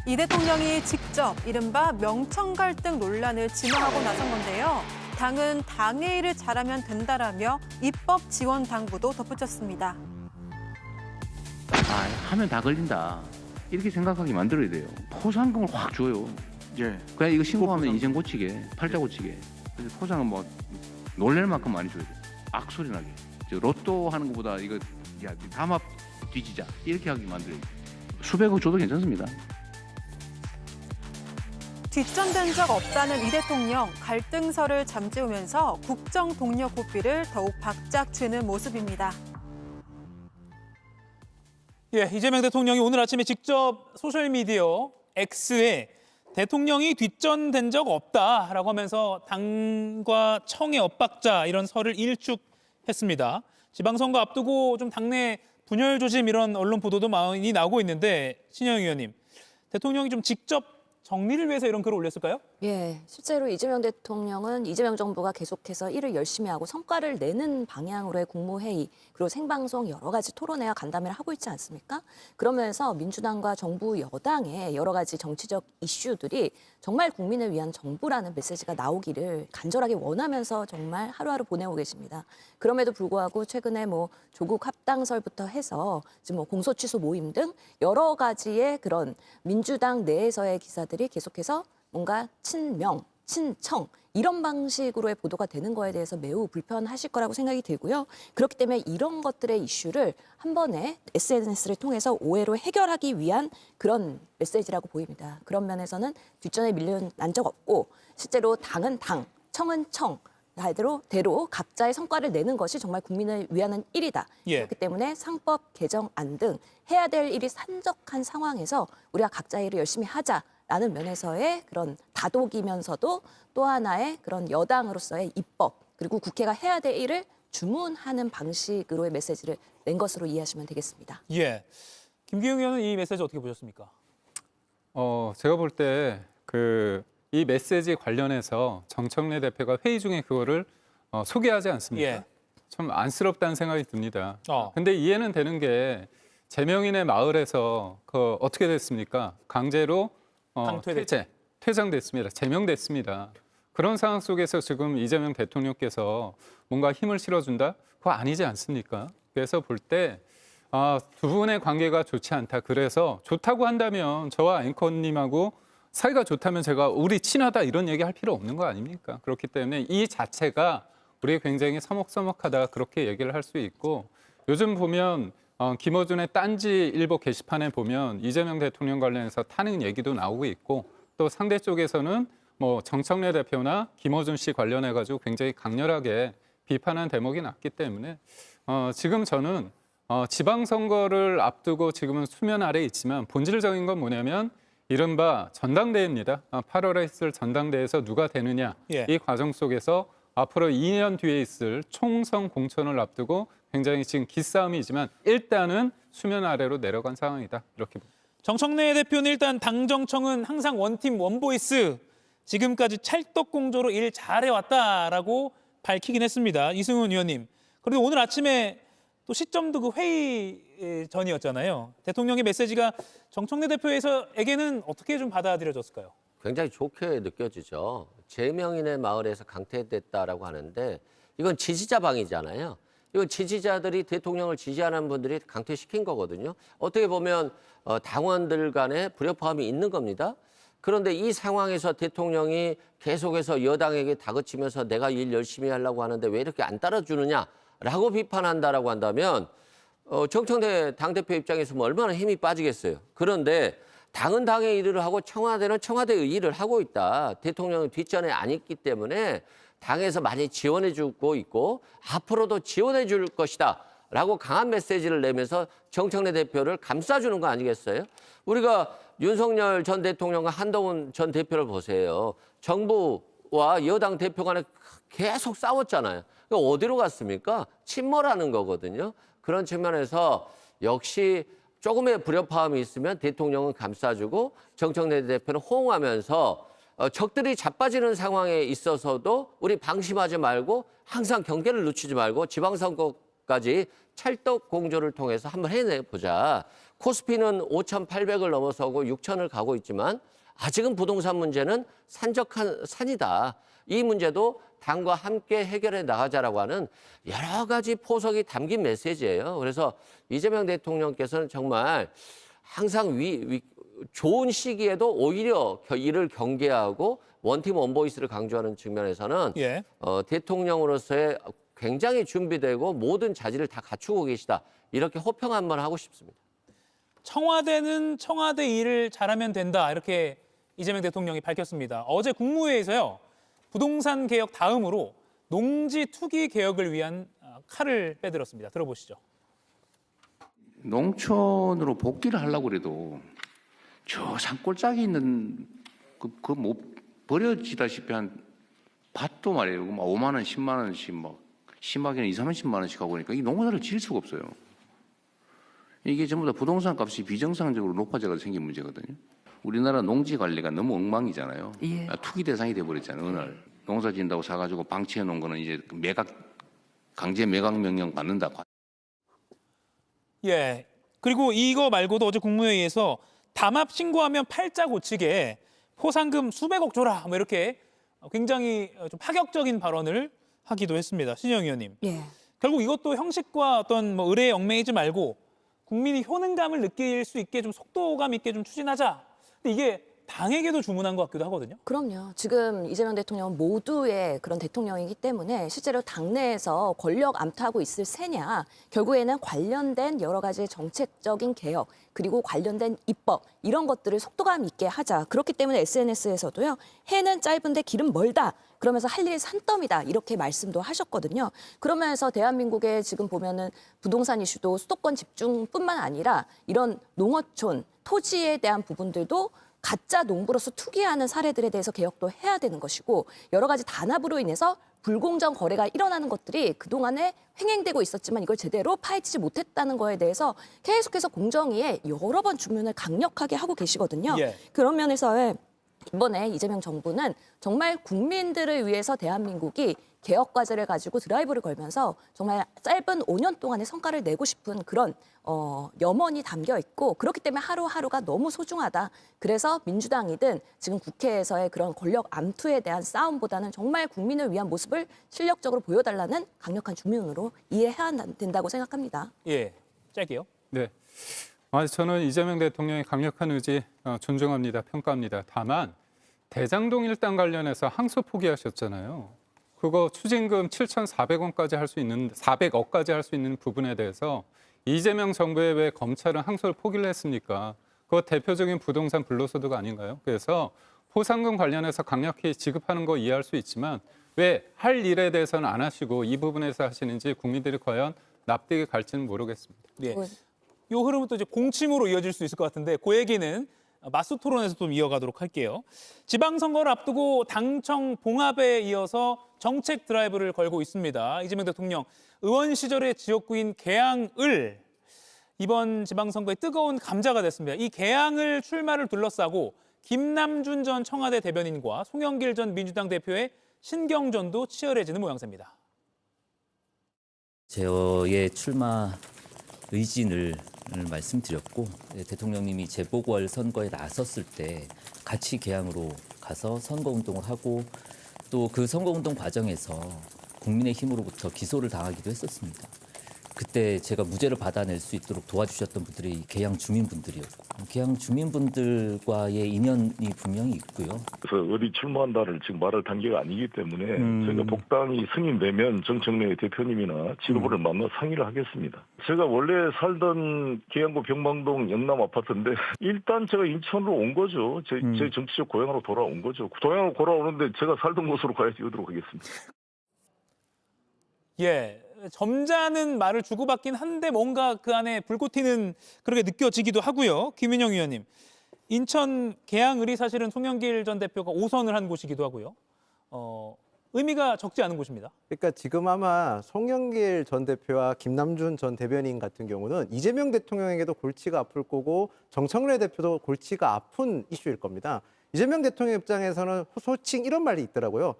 이 대통령이 직접 이른바 명청 갈등 논란을 진화하고 나선 건데요. 당은 당의 일을 잘하면 된다라며 입법 지원 당부도 덧붙였습니다. 하면 다 걸린다. 이렇게 생각하게 만들어야 돼요. 포상금을 확 줘요. 예. 그냥 이거 신고하면 인생 고치게, 팔자 고치게. 그래서 포상은 뭐 놀랄 만큼 많이 줘야 돼. 악소리 나게. 로또 하는 것보다 이거 야 담합 뒤지자 이렇게 하게 만들어야 돼. 수백억 줘도 괜찮습니다. 뒷전된 적 없다는 이 대통령, 갈등설을 잠재우면서 국정 동료 고삐를 더욱 바짝 쥐는 모습입니다. 예, 이재명 대통령이 오늘 아침에 직접 소셜미디어 X에 대통령이 뒷전된 적 없다라고 하면서 당과 청의 엇박자 이런 설을 일축했습니다. 지방선거 앞두고 좀 당내 분열 조짐 이런 언론 보도도 많이 나오고 있는데 신영 의원님, 대통령이 좀 직접 정리를 위해서 이런 글을 올렸을까요? 예, 실제로 이재명 대통령은 이재명 정부가 계속해서 일을 열심히 하고 성과를 내는 방향으로의 국무회의 그리고 생방송 여러 가지 토론회와 간담회를 하고 있지 않습니까? 그러면서 민주당과 정부 여당의 여러 가지 정치적 이슈들이 정말 국민을 위한 정부라는 메시지가 나오기를 간절하게 원하면서 정말 하루하루 보내고 계십니다. 그럼에도 불구하고 최근에 뭐 조국 합당설부터 해서 지금 뭐 공소 취소 모임 등 여러 가지의 그런 민주당 내에서의 기사들이 계속해서 뭔가 친명, 친청 이런 방식으로의 보도가 되는 거에 대해서 매우 불편하실 거라고 생각이 들고요. 그렇기 때문에 이런 것들의 이슈를 한 번에 SNS를 통해서 오해로 해결하기 위한 그런 메시지라고 보입니다. 그런 면에서는 뒷전에 밀려난 적 없고 실제로 당은 당, 청은 청 대로 각자의 성과를 내는 것이 정말 국민을 위한 일이다. 예. 그렇기 때문에 상법 개정안 등 해야 될 일이 산적한 상황에서 우리가 각자의 일을 열심히 하자라는 면에서의 그런 다독이면서도 또 하나의 그런 여당으로서의 입법 그리고 국회가 해야 될 일을 주문하는 방식으로의 메시지를 낸 것으로 이해하시면 되겠습니다. 예. 김기웅 의원은 이 메시지 어떻게 보셨습니까? 제가 볼 때 이 메시지 관련해서 정청래 대표가 회의 중에 그거를 소개하지 않습니까? 예. 좀 안쓰럽다는 생각이 듭니다. 어. 근데 이해는 되는 게 제명인의 마을에서 어떻게 됐습니까? 강제로 퇴장됐습니다. 제명됐습니다. 그런 상황 속에서 지금 이재명 대통령께서 뭔가 힘을 실어준다? 그거 아니지 않습니까? 그래서 볼 때 두 분의 관계가 좋지 않다. 그래서 좋다고 한다면 저와 앵커님하고 사이가 좋다면 제가 우리 친하다 이런 얘기 할 필요 없는 거 아닙니까? 그렇기 때문에 이 자체가 우리 굉장히 서먹서먹하다 그렇게 얘기를 할 수 있고 요즘 보면 김어준의 딴지 일보 게시판에 보면 이재명 대통령 관련해서 타는 얘기도 나오고 있고 또 상대 쪽에서는 뭐 정청래 대표나 김어준 씨 관련해 가지고 굉장히 강렬하게 비판한 대목이 났기 때문에 지금 저는 지방선거를 앞두고 지금은 수면 아래에 있지만 본질적인 건 뭐냐면 이른바 전당대회입니다. 8월에 있을 전당대회에서 누가 되느냐 예. 이 과정 속에서 앞으로 2년 뒤에 있을 총선 공천을 앞두고 굉장히 지금 기싸움이지만 일단은 수면 아래로 내려간 상황이다. 이렇게 봅니다. 정청래 대표는 일단 당정청은 항상 원팀 원보이스 지금까지 찰떡공조로 일 잘해왔다라고 밝히긴 했습니다. 이승훈 의원님. 그런데 오늘 아침에 또 시점도 그 회의 전이었잖아요. 대통령의 메시지가 정청래 대표에게는 어떻게 좀 받아들여졌을까요? 굉장히 좋게 느껴지죠. 제명인의 마을에서 강퇴됐다라고 하는데 이건 지지자방이잖아요. 이건 지지자들이 대통령을 지지하는 분들이 강퇴시킨 거거든요. 어떻게 보면 당원들 간에 불협화음이 있는 겁니다. 그런데 이 상황에서 대통령이 계속해서 여당에게 다그치면서 내가 일 열심히 하려고 하는데 왜 이렇게 안 따라주느냐라고 비판한다라고 한다면 정청래 당대표 입장에서 뭐 얼마나 힘이 빠지겠어요. 그런데 당은 당의 일을 하고 청와대는 청와대의 일을 하고 있다. 대통령은 뒷전에 안 있기 때문에 당에서 많이 지원해 주고 있고 앞으로도 지원해 줄 것이다. 라고 강한 메시지를 내면서 정청래 대표를 감싸주는 거 아니겠어요? 우리가 윤석열 전 대통령과 한동훈 전 대표를 보세요. 정부와 여당 대표 간에 계속 싸웠잖아요. 어디로 갔습니까? 침몰하는 거거든요. 그런 측면에서 역시 조금의 불협화음이 있으면 대통령은 감싸주고 정청래 대표는 호응하면서 적들이 자빠지는 상황에 있어서도 우리 방심하지 말고 항상 경계를 늦추지 말고 지방선거까지 찰떡 공조를 통해서 한번 해내보자. 코스피는 5,800을 넘어서고 6,000을 가고 있지만 아직은 부동산 문제는 산적한 산이다. 이 문제도 당과 함께 해결해 나가자라고 하는 여러 가지 포석이 담긴 메시지예요. 그래서 이재명 대통령께서는 정말 항상 좋은 시기에도 오히려 이를 경계하고 원팀 원보이스를 강조하는 측면에서는 예. 대통령으로서의 굉장히 준비되고 모든 자질을 다 갖추고 계시다. 이렇게 호평 한번 하고 싶습니다. 청와대는 청와대 일을 잘하면 된다. 이렇게 이재명 대통령이 밝혔습니다. 어제 국무회의에서요. 부동산 개혁 다음으로 농지 투기 개혁을 위한 칼을 빼들었습니다. 들어보시죠. 농촌으로 복귀를 하려고 그래도 저 산골짜기 있는 그 뭐 버려지다시피 한 밭도 말이에요. 막 5만 원, 10만 원씩 막 심하게는 2, 30만 원씩 하고 그러니까 이 농사를 지을 수가 없어요. 이게 전부 다 부동산 값이 비정상적으로 높아져서 생긴 문제거든요. 우리나라 농지 관리가 너무 엉망이잖아요. 예. 투기 대상이 돼버렸잖아요. 어느 날 농사 지은다고 사가지고 방치해 놓은 거는 이제 강제 매각 명령 받는다. 예. 그리고 이거 말고도 어제 국무회의에서 담합 신고하면 팔자 고치게 포상금 수백억 줘라 뭐 이렇게 굉장히 좀 파격적인 발언을 하기도 했습니다. 신영 의원님. 예. 결국 이것도 형식과 어떤 뭐 의뢰에 얽매이지 말고 국민이 효능감을 느낄 수 있게 좀 속도감 있게 좀 추진하자. 근데 이게 당에게도 주문한 것 같기도 하거든요. 그럼요. 지금 이재명 대통령은 모두의 그런 대통령이기 때문에 실제로 당내에서 권력 암투하고 있을 새냐, 결국에는 관련된 여러 가지 정책적인 개혁, 그리고 관련된 입법, 이런 것들을 속도감 있게 하자. 그렇기 때문에 SNS에서도요, 해는 짧은데 길은 멀다. 그러면서 할 일이 산더미다. 이렇게 말씀도 하셨거든요. 그러면서 대한민국에 지금 보면은 부동산 이슈도 수도권 집중뿐만 아니라 이런 농어촌, 토지에 대한 부분들도 가짜 농부로서 투기하는 사례들에 대해서 개혁도 해야 되는 것이고, 여러 가지 단합으로 인해서 불공정 거래가 일어나는 것들이 그동안에 횡행되고 있었지만 이걸 제대로 파헤치지 못했다는 거에 대해서 계속해서 공정위에 여러 번 주문을 강력하게 하고 계시거든요. 예. 그런 면에서의 이번에 이재명 정부는 정말 국민들을 위해서 대한민국이 개혁 과제를 가지고 드라이브를 걸면서 정말 짧은 5년 동안의 성과를 내고 싶은 그런 염원이 담겨 있고, 그렇기 때문에 하루하루가 너무 소중하다. 그래서 민주당이든 지금 국회에서의 그런 권력 암투에 대한 싸움보다는 정말 국민을 위한 모습을 실력적으로 보여달라는 강력한 주문으로 이해해야 된다고 생각합니다. 예. 짧게요. 네. 저는 이재명 대통령의 강력한 의지 존중합니다. 평가합니다. 다만 대장동 일당 관련해서 항소 포기하셨잖아요. 그거 추징금 7,400원까지 할 수 있는 400억까지 할 수 있는 부분에 대해서 이재명 정부에 왜 검찰은 항소를 포기를 했습니까? 그거 대표적인 부동산 불로소득 아닌가요? 그래서 포상금 관련해서 강력히 지급하는 거 이해할 수 있지만 왜 할 일에 대해서는 안 하시고 이 부분에서 하시는지 국민들이 과연 납득이 갈지는 모르겠습니다. 예. 이 흐름은 또 이제 공침으로 이어질 수 있을 것 같은데 그 얘기는 맞수 토론에서 좀 이어가도록 할게요. 지방선거를 앞두고 당청 봉합에 이어서 정책 드라이브를 걸고 있습니다. 이재명 대통령 의원 시절의 지역구인 계양을 이번 지방선거의 뜨거운 감자가 됐습니다. 이 계양을 출마를 둘러싸고 김남준 전 청와대 대변인과 송영길 전 민주당 대표의 신경전도 치열해지는 모양새입니다. 저의 출마 의진을 말씀드렸고, 대통령님이 재보궐 선거에 나섰을 때 같이 계양으로 가서 선거운동을 하고 또 그 선거운동 과정에서 국민의힘으로부터 기소를 당하기도 했었습니다. 그때 제가 무죄를 받아낼 수 있도록 도와주셨던 분들이 계양 주민분들이었고, 계양 주민분들과의 인연이 분명히 있고요. 그래서 어디 출마한다를 지금 말할 단계가 아니기 때문에 저희가 복당이 승인되면 정청래 대표님이나 지도부를 만나 상의를 하겠습니다. 제가 원래 살던 계양구 병망동 영남 아파트인데 일단 제가 인천으로 온 거죠. 제 정치적 고향으로 돌아온 거죠. 고향으로 돌아오는데 제가 살던 곳으로 가야지 어디로 가겠습니까? 예. 점잖은 말을 주고받긴 한데 뭔가 그 안에 불꽃 튀는 그렇게 느껴지기도 하고요. 김윤영 의원님. 인천 계양을이 사실은 송영길 전 대표가 5선을 한 곳이기도 하고요. 의미가 적지 않은 곳입니다. 그러니까 지금 아마 송영길 전 대표와 김남준 전 대변인 같은 경우는 이재명 대통령에게도 골치가 아플 거고 정청래 대표도 골치가 아픈 이슈일 겁니다. 이재명 대통령 입장에서는 소칭 이런 말이 있더라고요.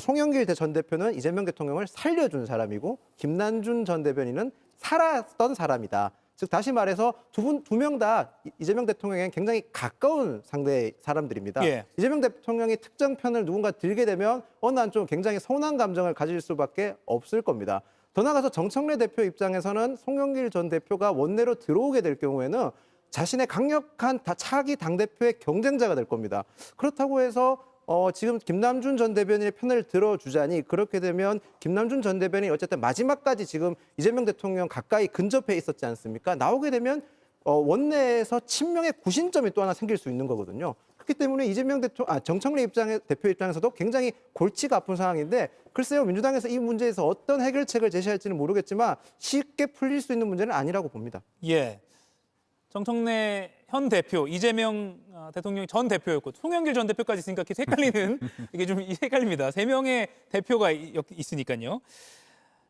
송영길 전 대표는 이재명 대통령을 살려준 사람이고 김남준 전 대변인은 살았던 사람이다. 즉 다시 말해서 두 명 다 이재명 대통령에게 굉장히 가까운 상대 사람들입니다. 예. 이재명 대통령이 특정 편을 누군가 들게 되면 어느 한쪽 굉장히 서운한 감정을 가질 수밖에 없을 겁니다. 더 나아가서 정청래 대표 입장에서는 송영길 전 대표가 원내로 들어오게 될 경우에는 자신의 강력한 차기 당대표의 경쟁자가 될 겁니다. 그렇다고 해서 지금 김남준 전 대변인의 편을 들어주자니 그렇게 되면 김남준 전 대변인이 어쨌든 마지막까지 지금 이재명 대통령 가까이 근접해 있었지 않습니까? 나오게 되면 원내에서 친명의 구심점이 또 하나 생길 수 있는 거거든요. 그렇기 때문에 정청래 대표 입장에서도 굉장히 골치가 아픈 상황인데 글쎄요, 민주당에서 이 문제에서 어떤 해결책을 제시할지는 모르겠지만 쉽게 풀릴 수 있는 문제는 아니라고 봅니다. 예. 정청래 현 대표, 이재명 대통령 전 대표였고 송영길 전 대표까지 있으니까 헷갈리는 이게 좀 헷갈립니다. 3명의 대표가 있으니까요.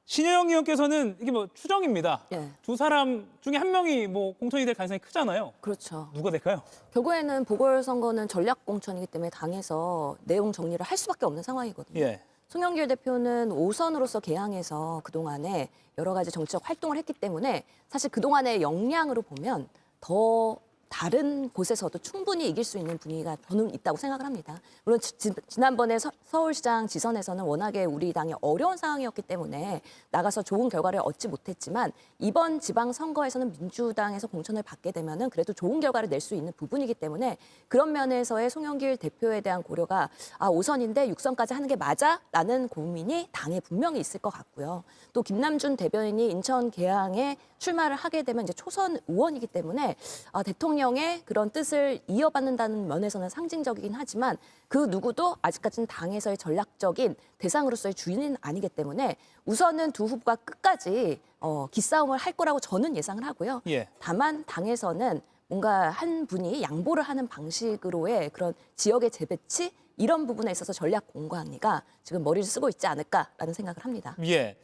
신혜영 의원께서는 이게 뭐 추정입니다. 예. 두 사람 중에 한 명이 뭐 공천이 될 가능성이 크잖아요. 그렇죠. 누가 될까요? 결국에는 보궐선거는 전략공천이기 때문에 당에서 내용 정리를 할 수밖에 없는 상황이거든요. 예. 송영길 대표는 5선으로서 개항해서 그동안에 여러 가지 정치적 활동을 했기 때문에 사실 그동안의 역량으로 보면 더 다른 곳에서도 충분히 이길 수 있는 분위기가 저는 있다고 생각을 합니다. 물론 지난번에 서울시장 지선에서는 워낙에 우리 당이 어려운 상황이었기 때문에 나가서 좋은 결과를 얻지 못했지만 이번 지방선거에서는 민주당에서 공천을 받게 되면은 그래도 좋은 결과를 낼 수 있는 부분이기 때문에 그런 면에서의 송영길 대표에 대한 고려가 5선인데 6선까지 하는 게 맞아라는 고민이 당에 분명히 있을 것 같고요. 또 김남준 대변인이 인천 계양에 출마를 하게 되면 이제 초선 의원이기 때문에 대통령의 그런 뜻을 이어받는다는 면에서는 상징적이긴 하지만 그 누구도 아직까지는 당에서의 전략적인 대상으로서의 주인은 아니기 때문에 우선은 두 후보가 끝까지 기싸움을 할 거라고 저는 예상을 하고요. 예. 다만 당에서는 뭔가 한 분이 양보를 하는 방식으로의 그런 지역의 재배치 이런 부분에 있어서 전략 공관위가 지금 머리를 쓰고 있지 않을까라는 생각을 합니다. 예.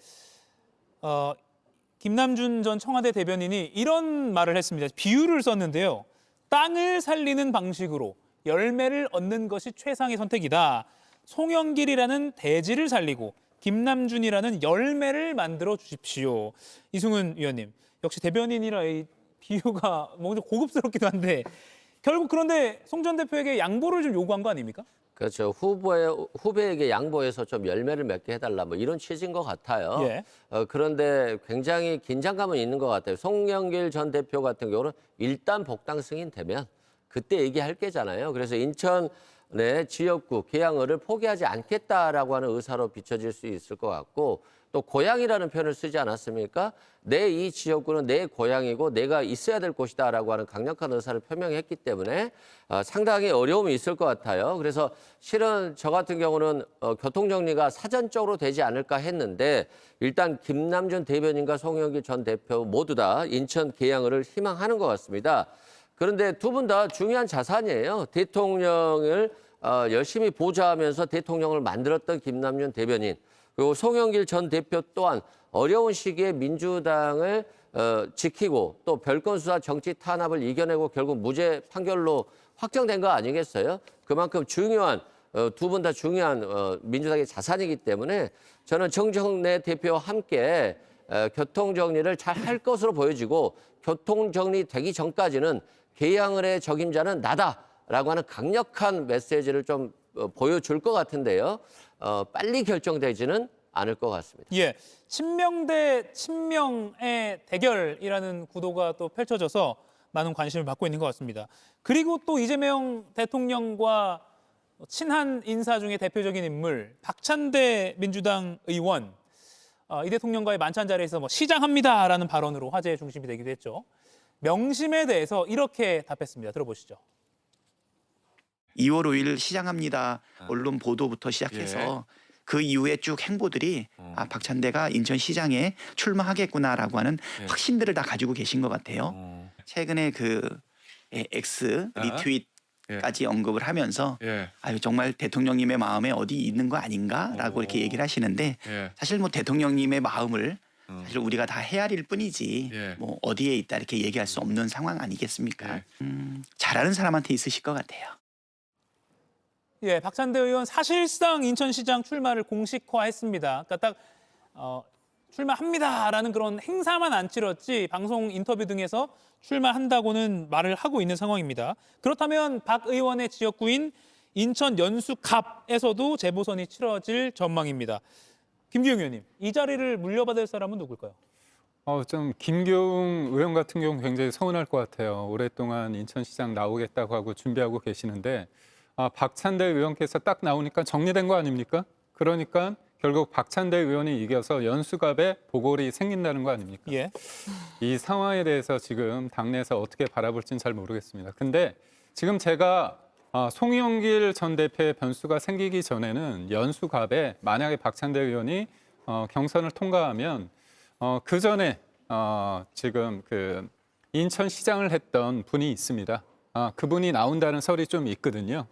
김남준 전 청와대 대변인이 이런 말을 했습니다. 비유를 썼는데요. 땅을 살리는 방식으로 열매를 얻는 것이 최상의 선택이다. 송영길이라는 대지를 살리고 김남준이라는 열매를 만들어 주십시오. 이승훈 위원님, 역시 대변인이라 이 비유가 뭔가 좀 고급스럽기도 한데 결국 그런데 송 전 대표에게 양보를 좀 요구한 거 아닙니까? 그렇죠. 후배에게 양보해서 좀 열매를 맺게 해달라 뭐 이런 취지인 것 같아요. 예. 그런데 굉장히 긴장감은 있는 것 같아요. 송영길 전 대표 같은 경우는 일단 복당 승인되면 그때 얘기할 게잖아요. 그래서 인천 지역구 계양을을 포기하지 않겠다라고 하는 의사로 비춰질 수 있을 것 같고 또 고향이라는 표현을 쓰지 않았습니까? 내 이 지역구는 내 고향이고 내가 있어야 될 곳이다라고 하는 강력한 의사를 표명했기 때문에 상당히 어려움이 있을 것 같아요. 그래서 실은 저 같은 경우는 교통정리가 사전적으로 되지 않을까 했는데 일단 김남준 대변인과 송영길 전 대표 모두 다 인천 계양을을 희망하는 것 같습니다. 그런데 두 분 다 중요한 자산이에요. 대통령을 열심히 보좌하면서 대통령을 만들었던 김남준 대변인 그리고 송영길 전 대표 또한 어려운 시기에 민주당을 지키고 또 별건 수사 정치 탄압을 이겨내고 결국 무죄 판결로 확정된 거 아니겠어요? 그만큼 중요한 두 분 다 중요한 민주당의 자산이기 때문에 저는 정청래 대표와 함께 교통정리를 잘 할 것으로 보여지고 교통정리 되기 전까지는 계양을의 적임자는 나다라고 하는 강력한 메시지를 좀 보여줄 것 같은데요. 빨리 결정되지는 않을 것 같습니다. 예, 친명 대 친명의 대결이라는 구도가 또 펼쳐져서 많은 관심을 받고 있는 것 같습니다. 그리고 또 이재명 대통령과 친한 인사 중에 대표적인 인물 박찬대 민주당 의원 이 대통령과의 만찬 자리에서 뭐 시장합니다라는 발언으로 화제의 중심이 되기도 했죠. 명심에 대해서 이렇게 답했습니다. 들어보시죠. 2월 5일 시장합니다. 언론 보도부터 시작해서 그 이후에 쭉 행보들이 박찬대가 인천시장에 출마하겠구나라고 하는 확신들을 다 가지고 계신 것 같아요. 최근에 그 X 리트윗까지 언급을 하면서 아유 정말 대통령님의 마음에 어디 있는 거 아닌가라고 이렇게 얘기를 하시는데 사실 뭐 대통령님의 마음을 사실 우리가 다 헤아릴 뿐이지 뭐 어디에 있다 이렇게 얘기할 수 없는 상황 아니겠습니까? 잘하는 사람한테 있으실 것 같아요. 예, 박찬대 의원 사실상 인천시장 출마를 공식화했습니다. 그러니까 딱 출마합니다라는 그런 행사만 안 치렀지 방송 인터뷰 등에서 출마한다고는 말을 하고 있는 상황입니다. 그렇다면 박 의원의 지역구인 인천 연수갑에서도 재보선이 치러질 전망입니다. 김기웅 의원님, 이 자리를 물려받을 사람은 누굴까요? 좀 김기웅 의원 같은 경우 굉장히 서운할 것 같아요. 오랫동안 인천시장 나오겠다고 하고 준비하고 계시는데 박찬대 의원께서 딱 나오니까 정리된 거 아닙니까? 그러니까 결국 박찬대 의원이 이겨서 연수갑에 보궐이 생긴다는 거 아닙니까? 예. 이 상황에 대해서 지금 당내에서 어떻게 바라볼지는 잘 모르겠습니다. 근데 지금 제가 송영길 전 대표의 변수가 생기기 전에는 연수갑에 만약에 박찬대 의원이 경선을 통과하면 그 전에 지금 그 인천시장을 했던 분이 있습니다. 그분이 나온다는 설이 좀 있거든요.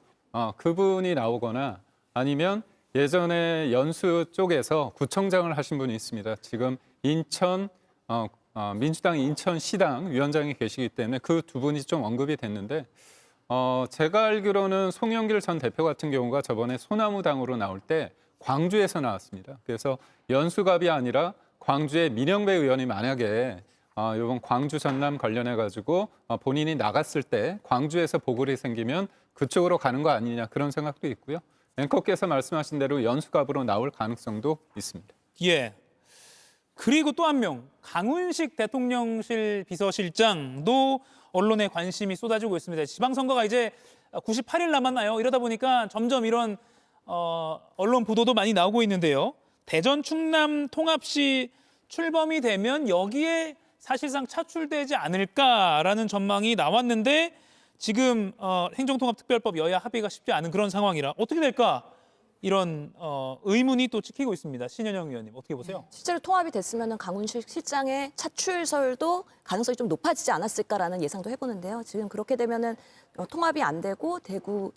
그분이 나오거나 아니면 예전에 연수 쪽에서 구청장을 하신 분이 있습니다. 지금 인천 민주당 인천시당 위원장이 계시기 때문에 그 두 분이 좀 언급이 됐는데 제가 알기로는 송영길 전 대표 같은 경우가 저번에 소나무당으로 나올 때 광주에서 나왔습니다. 그래서 연수갑이 아니라 광주의 민영배 의원이 만약에 이번 광주 전남 관련해 가지고 본인이 나갔을 때 광주에서 보궐이 생기면 그쪽으로 가는 거 아니냐 그런 생각도 있고요. 앵커께서 말씀하신 대로 연수갑으로 나올 가능성도 있습니다. 예. 그리고 또 한 명, 강훈식 대통령실 비서실장도 언론에 관심이 쏟아지고 있습니다. 지방선거가 이제 98일 남았나요? 이러다 보니까 점점 이런 언론 보도도 많이 나오고 있는데요. 대전 충남 통합시 출범이 되면 여기에 사실상 차출되지 않을까라는 전망이 나왔는데 지금 행정통합특별법 여야 합의가 쉽지 않은 그런 상황이라 어떻게 될까? 이런 의문이 또 찍히고 있습니다. 신현영 의원님 어떻게 보세요? 실제로 통합이 됐으면 강훈식 실장의 차출설도 가능성이 좀 높아지지 않았을까라는 예상도 해보는데요. 지금 그렇게 되면은 통합이 안 되고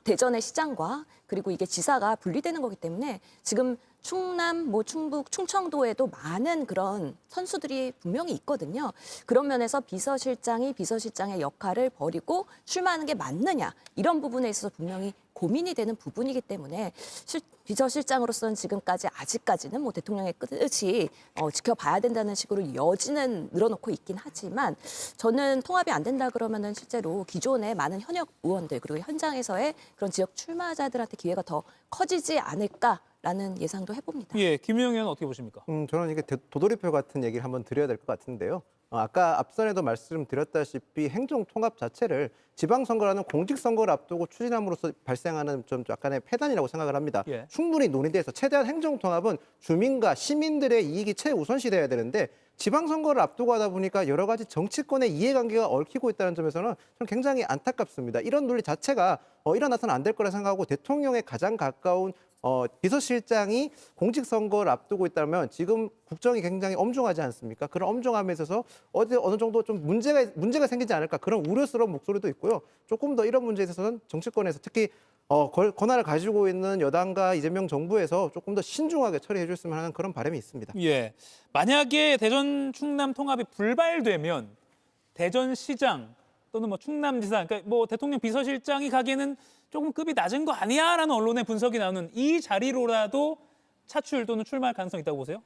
대전의 시장과 그리고 이게 지사가 분리되는 거기 때문에 지금 충남, 충북, 충청도에도 많은 그런 선수들이 분명히 있거든요. 그런 면에서 비서실장이 비서실장의 역할을 버리고 출마하는 게 맞느냐 이런 부분에 있어서 분명히 고민이 되는 부분이기 때문에 비서실장으로서는 지금까지 아직까지는 뭐 대통령의 끝이 지켜봐야 된다는 식으로 여지는 늘어놓고 있긴 하지만 저는 통합이 안 된다 그러면은 실제로 기존의 많은 현역 의원들 그리고 현장에서의 그런 지역 출마자들한테 기회가 더 커지지 않을까라는 예상도 해봅니다. 예, 김유영 의원 어떻게 보십니까? 저는 이게 도돌이표 같은 얘기를 한번 드려야 될 것 같은데요. 아까 앞선에도 말씀드렸다시피 행정통합 자체를 지방선거라는 공직선거를 앞두고 추진함으로써 발생하는 좀 약간의 폐단이라고 생각을 합니다. 예. 충분히 논의돼서 최대한 행정통합은 주민과 시민들의 이익이 최우선시 돼야 되는데 지방선거를 앞두고 하다 보니까 여러 가지 정치권의 이해관계가 얽히고 있다는 점에서는 저는 굉장히 안타깝습니다. 이런 논리 자체가 일어나서는 안 될 거라 생각하고 대통령의 가장 가까운 비서실장이 공직선거를 앞두고 있다면 지금 국정이 굉장히 엄중하지 않습니까? 그런 엄중함에 있어서 어느 정도 좀 문제가 생기지 않을까 그런 우려스러운 목소리도 있고요. 조금 더 이런 문제에 있어서는 정치권에서 특히 권한을 가지고 있는 여당과 이재명 정부에서 조금 더 신중하게 처리해 줬으면 하는 그런 바람이 있습니다. 예, 만약에 대전 충남 통합이 불발되면 대전시장 또는 뭐 충남지사, 그러니까 뭐 대통령 비서실장이 가기에는 조금 급이 낮은 거 아니야라는 언론의 분석이 나오는 이 자리로라도 차출 또는 출마할 가능성이 있다고 보세요?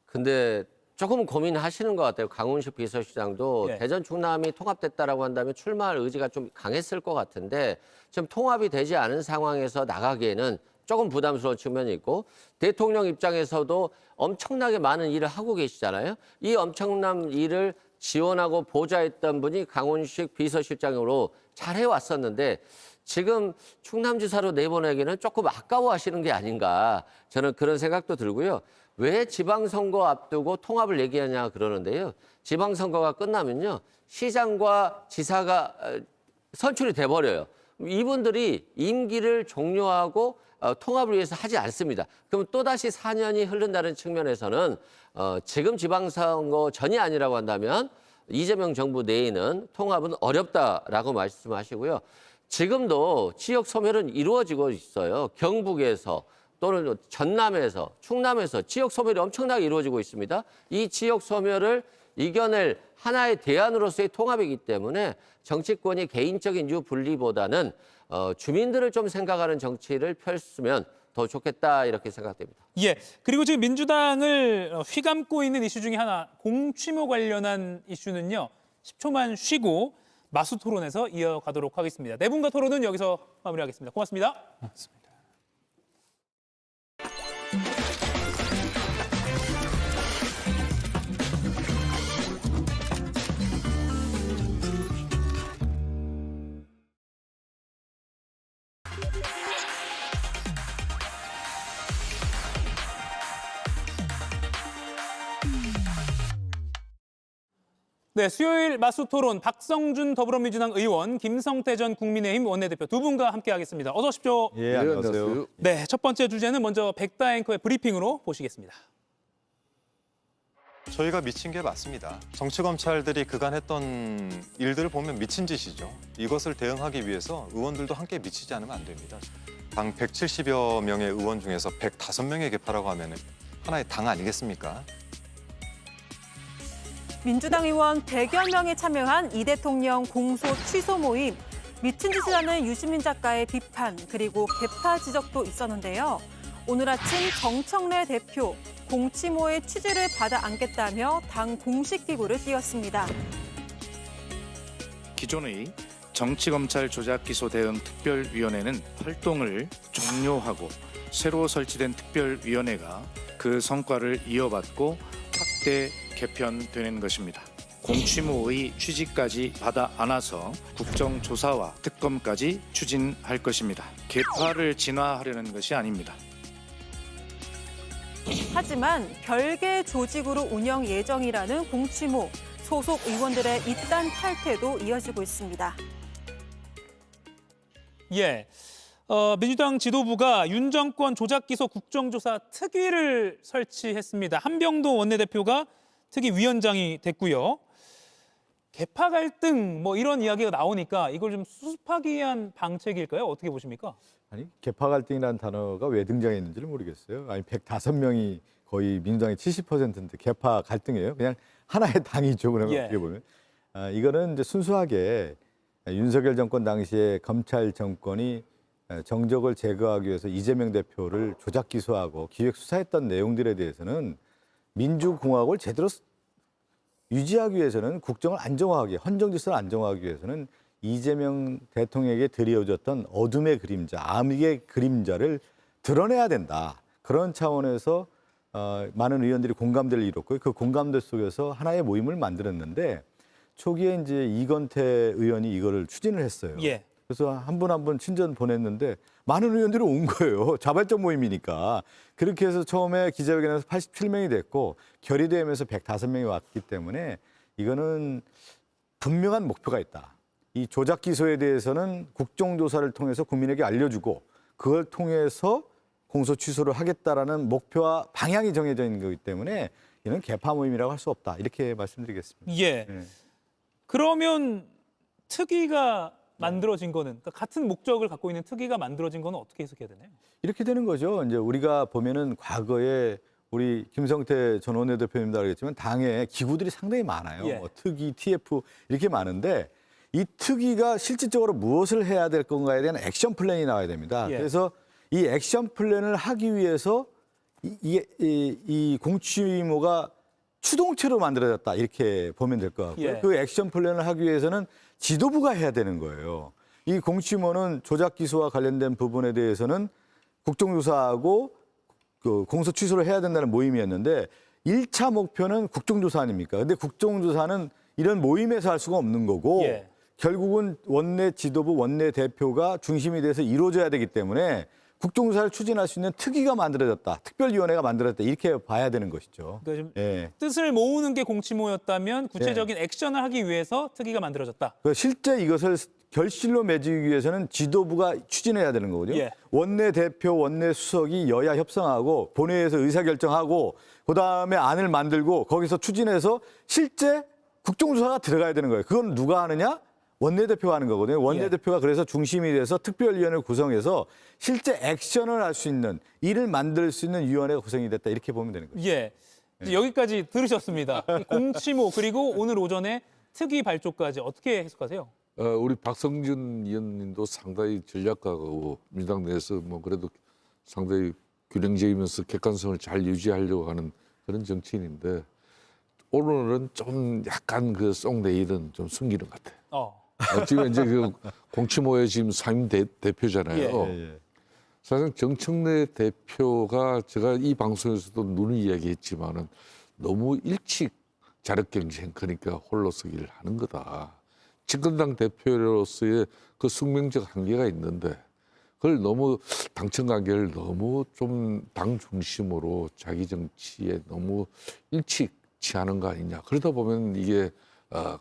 근데 조금 고민하시는 것 같아요. 강훈식 비서실장도 예. 대전 충남이 통합됐다라고 한다면 출마할 의지가 좀 강했을 것 같은데 지금 통합이 되지 않은 상황에서 나가기에는 조금 부담스러운 측면이 있고 대통령 입장에서도 엄청나게 많은 일을 하고 계시잖아요. 이 엄청난 일을 지원하고 보좌했던 분이 강훈식 비서실장으로 잘 해왔었는데 지금 충남지사로 내보내기는 조금 아까워하시는 게 아닌가 저는 그런 생각도 들고요. 왜 지방선거 앞두고 통합을 얘기하냐 그러는데요. 지방선거가 끝나면요. 시장과 지사가 선출이 돼버려요. 이분들이 임기를 종료하고 통합을 위해서 하지 않습니다. 그럼 또다시 4년이 흐른다는 측면에서는 지금 지방선거 전이 아니라고 한다면 이재명 정부 내에는 통합은 어렵다라고 말씀하시고요. 지금도 지역 소멸은 이루어지고 있어요. 경북에서 또는 전남에서, 충남에서 지역 소멸이 엄청나게 이루어지고 있습니다. 이 지역 소멸을 이겨낼 하나의 대안으로서의 통합이기 때문에 정치권이 개인적인 유분리보다는 주민들을 좀 생각하는 정치를 펼치면 더 좋겠다 이렇게 생각됩니다. 예, 그리고 지금 민주당을 휘감고 있는 이슈 중에 하나 공취모 관련한 이슈는요. 10초만 쉬고 마수 토론에서 이어가도록 하겠습니다. 네 분과 토론은 여기서 마무리하겠습니다. 고맙습니다. 고맙습니다. 네, 수요일 마수 토론 박성준 더불어민주당 의원, 김성태 전 국민의힘 원내대표 두 분과 함께하겠습니다. 어서 오십시오. 예, 안녕하세요. 네, 첫 번째 주제는 먼저 백다 앵커의 브리핑으로 보시겠습니다. 저희가 미친 게 맞습니다. 정치검찰들이 그간 했던 일들을 보면 미친 짓이죠. 이것을 대응하기 위해서 의원들도 함께 미치지 않으면 안 됩니다. 당 170여 명의 의원 중에서 105명의 개파라고 하면 하나의 당 아니겠습니까? 민주당 의원 100여 명이 참여한 이 대통령 공소 취소 모임. 미친 짓을 하는 유시민 작가의 비판 그리고 개파 지적도 있었는데요. 오늘 아침 정청래 대표 공치모의 취지를 받아 안겠다며 당 공식 기구를 띄웠습니다. 기존의 정치검찰 조작기소 대응 특별위원회는 활동을 종료하고 새로 설치된 특별위원회가 그 성과를 이어받고 확대 개편되는 것입니다. 공취모의 취지까지 받아 안아서 국정조사와 특검까지 추진할 것입니다. 개파를 진화하려는 것이 아닙니다. 하지만 별개 조직으로 운영 예정이라는 공취모. 소속 의원들의 잇단 탈퇴도 이어지고 있습니다. 예, 민주당 지도부가 윤 정권 조작기소 국정조사 특위를 설치했습니다. 한병도 원내대표가 특위위원장이 됐고요. 개파 갈등 뭐 이런 이야기가 나오니까 이걸 좀 수습하기 위한 방책일까요? 어떻게 보십니까? 아니, 개파 갈등이라는 단어가 왜 등장했는지를 모르겠어요. 아니, 105명이 거의 민주당의 70%인데 개파 갈등이에요. 그냥 하나의 당이죠. 그러면 예. 어떻게 보면. 이거는 이제 순수하게 윤석열 정권 당시에 검찰 정권이 정적을 제거하기 위해서 이재명 대표를 조작 기소하고 기획 수사했던 내용들에 대해서는 민주공화국을 제대로 유지하기 위해서는 국정을 안정화하기, 헌정 질서를 안정화하기 위해서는 이재명 대통령에게 드리워졌던 어둠의 그림자, 암흑의 그림자를 드러내야 된다. 그런 차원에서 많은 의원들이 공감대를 이뤘고 그 공감대 속에서 하나의 모임을 만들었는데 초기에 이제 이건태 의원이 이거를 추진을 했어요. 예. 그래서 한 분 한 분 친전 보냈는데 많은 의원들이 온 거예요. 자발적 모임이니까. 그렇게 해서 처음에 기자회견에서 87명이 됐고 결의되면서 105명이 왔기 때문에 이거는 분명한 목표가 있다. 이 조작 기소에 대해서는 국정조사를 통해서 국민에게 알려주고 그걸 통해서 공소 취소를 하겠다라는 목표와 방향이 정해져 있는 거기 때문에 이는 개파 모임이라고 할 수 없다. 이렇게 말씀드리겠습니다. 예. 그러면 특위가 만들어진 거는 그러니까 같은 목적을 갖고 있는 특위가 만들어진 거는 어떻게 해석해야 되나요? 이렇게 되는 거죠. 이제 우리가 보면은 과거에 우리 김성태 전 원내대표님도 알겠지만 당에 기구들이 상당히 많아요. 예. 뭐 특위, TF 이렇게 많은데 이 특위가 실질적으로 무엇을 해야 될 건가에 대한 액션 플랜이 나와야 됩니다. 예. 그래서 이 액션 플랜을 하기 위해서 이 공취모가 추동체로 만들어졌다 이렇게 보면 될 것 같고요. 예. 그 액션 플랜을 하기 위해서는 지도부가 해야 되는 거예요. 이 공취모는 조작 기소와 관련된 부분에 대해서는 국정조사하고 그 공소 취소를 해야 된다는 모임이었는데 1차 목표는 국정조사 아닙니까? 근데 국정조사는 이런 모임에서 할 수가 없는 거고 예. 결국은 원내 지도부, 원내 대표가 중심이 돼서 이루어져야 되기 때문에 국정조사를 추진할 수 있는 특위가 만들어졌다. 특별위원회가 만들어졌다. 이렇게 봐야 되는 것이죠. 그러니까 좀 예. 뜻을 모으는 게 공치모였다면 구체적인 액션을 하기 위해서 특위가 만들어졌다. 실제 이것을 결실로 맺기 위해서는 지도부가 추진해야 되는 거거든요. 예. 원내 대표, 원내 수석이 여야 협상하고 본회의에서 의사결정하고 그다음에 안을 만들고 거기서 추진해서 실제 국정조사가 들어가야 되는 거예요. 그건 누가 하느냐? 원내대표가 하는 거거든요. 원내대표가 그래서 중심이 돼서 특별위원회를 구성해서 실제 액션을 할 수 있는 일을 만들 수 있는 위원회가 구성이 됐다. 이렇게 보면 되는 거죠. 예. 여기까지 들으셨습니다. 공치모 그리고 오늘 오전에 특위 발족까지 어떻게 해석하세요? 우리 박성준 의원님도 상당히 전략가고 민주당 내에서 뭐 그래도 상당히 균형적이면서 객관성을 잘 유지하려고 하는 그런 정치인인데 오늘은 좀 약간 그 쏙내일은 좀 숨기는 것 같아요. 지금 이제 그 공치모의 지금 상임 대표잖아요. 사실 정청래 대표가 제가 이 방송에서도 누누이 이야기했지만은 너무 일찍 자력 경쟁 그러니까 홀로 서기를 하는 거다. 집권당 대표로서의 그 숙명적 한계가 있는데 그걸 너무 당청 관계를 너무 좀 당 중심으로 자기 정치에 너무 일찍 취하는 거 아니냐. 그러다 보면 이게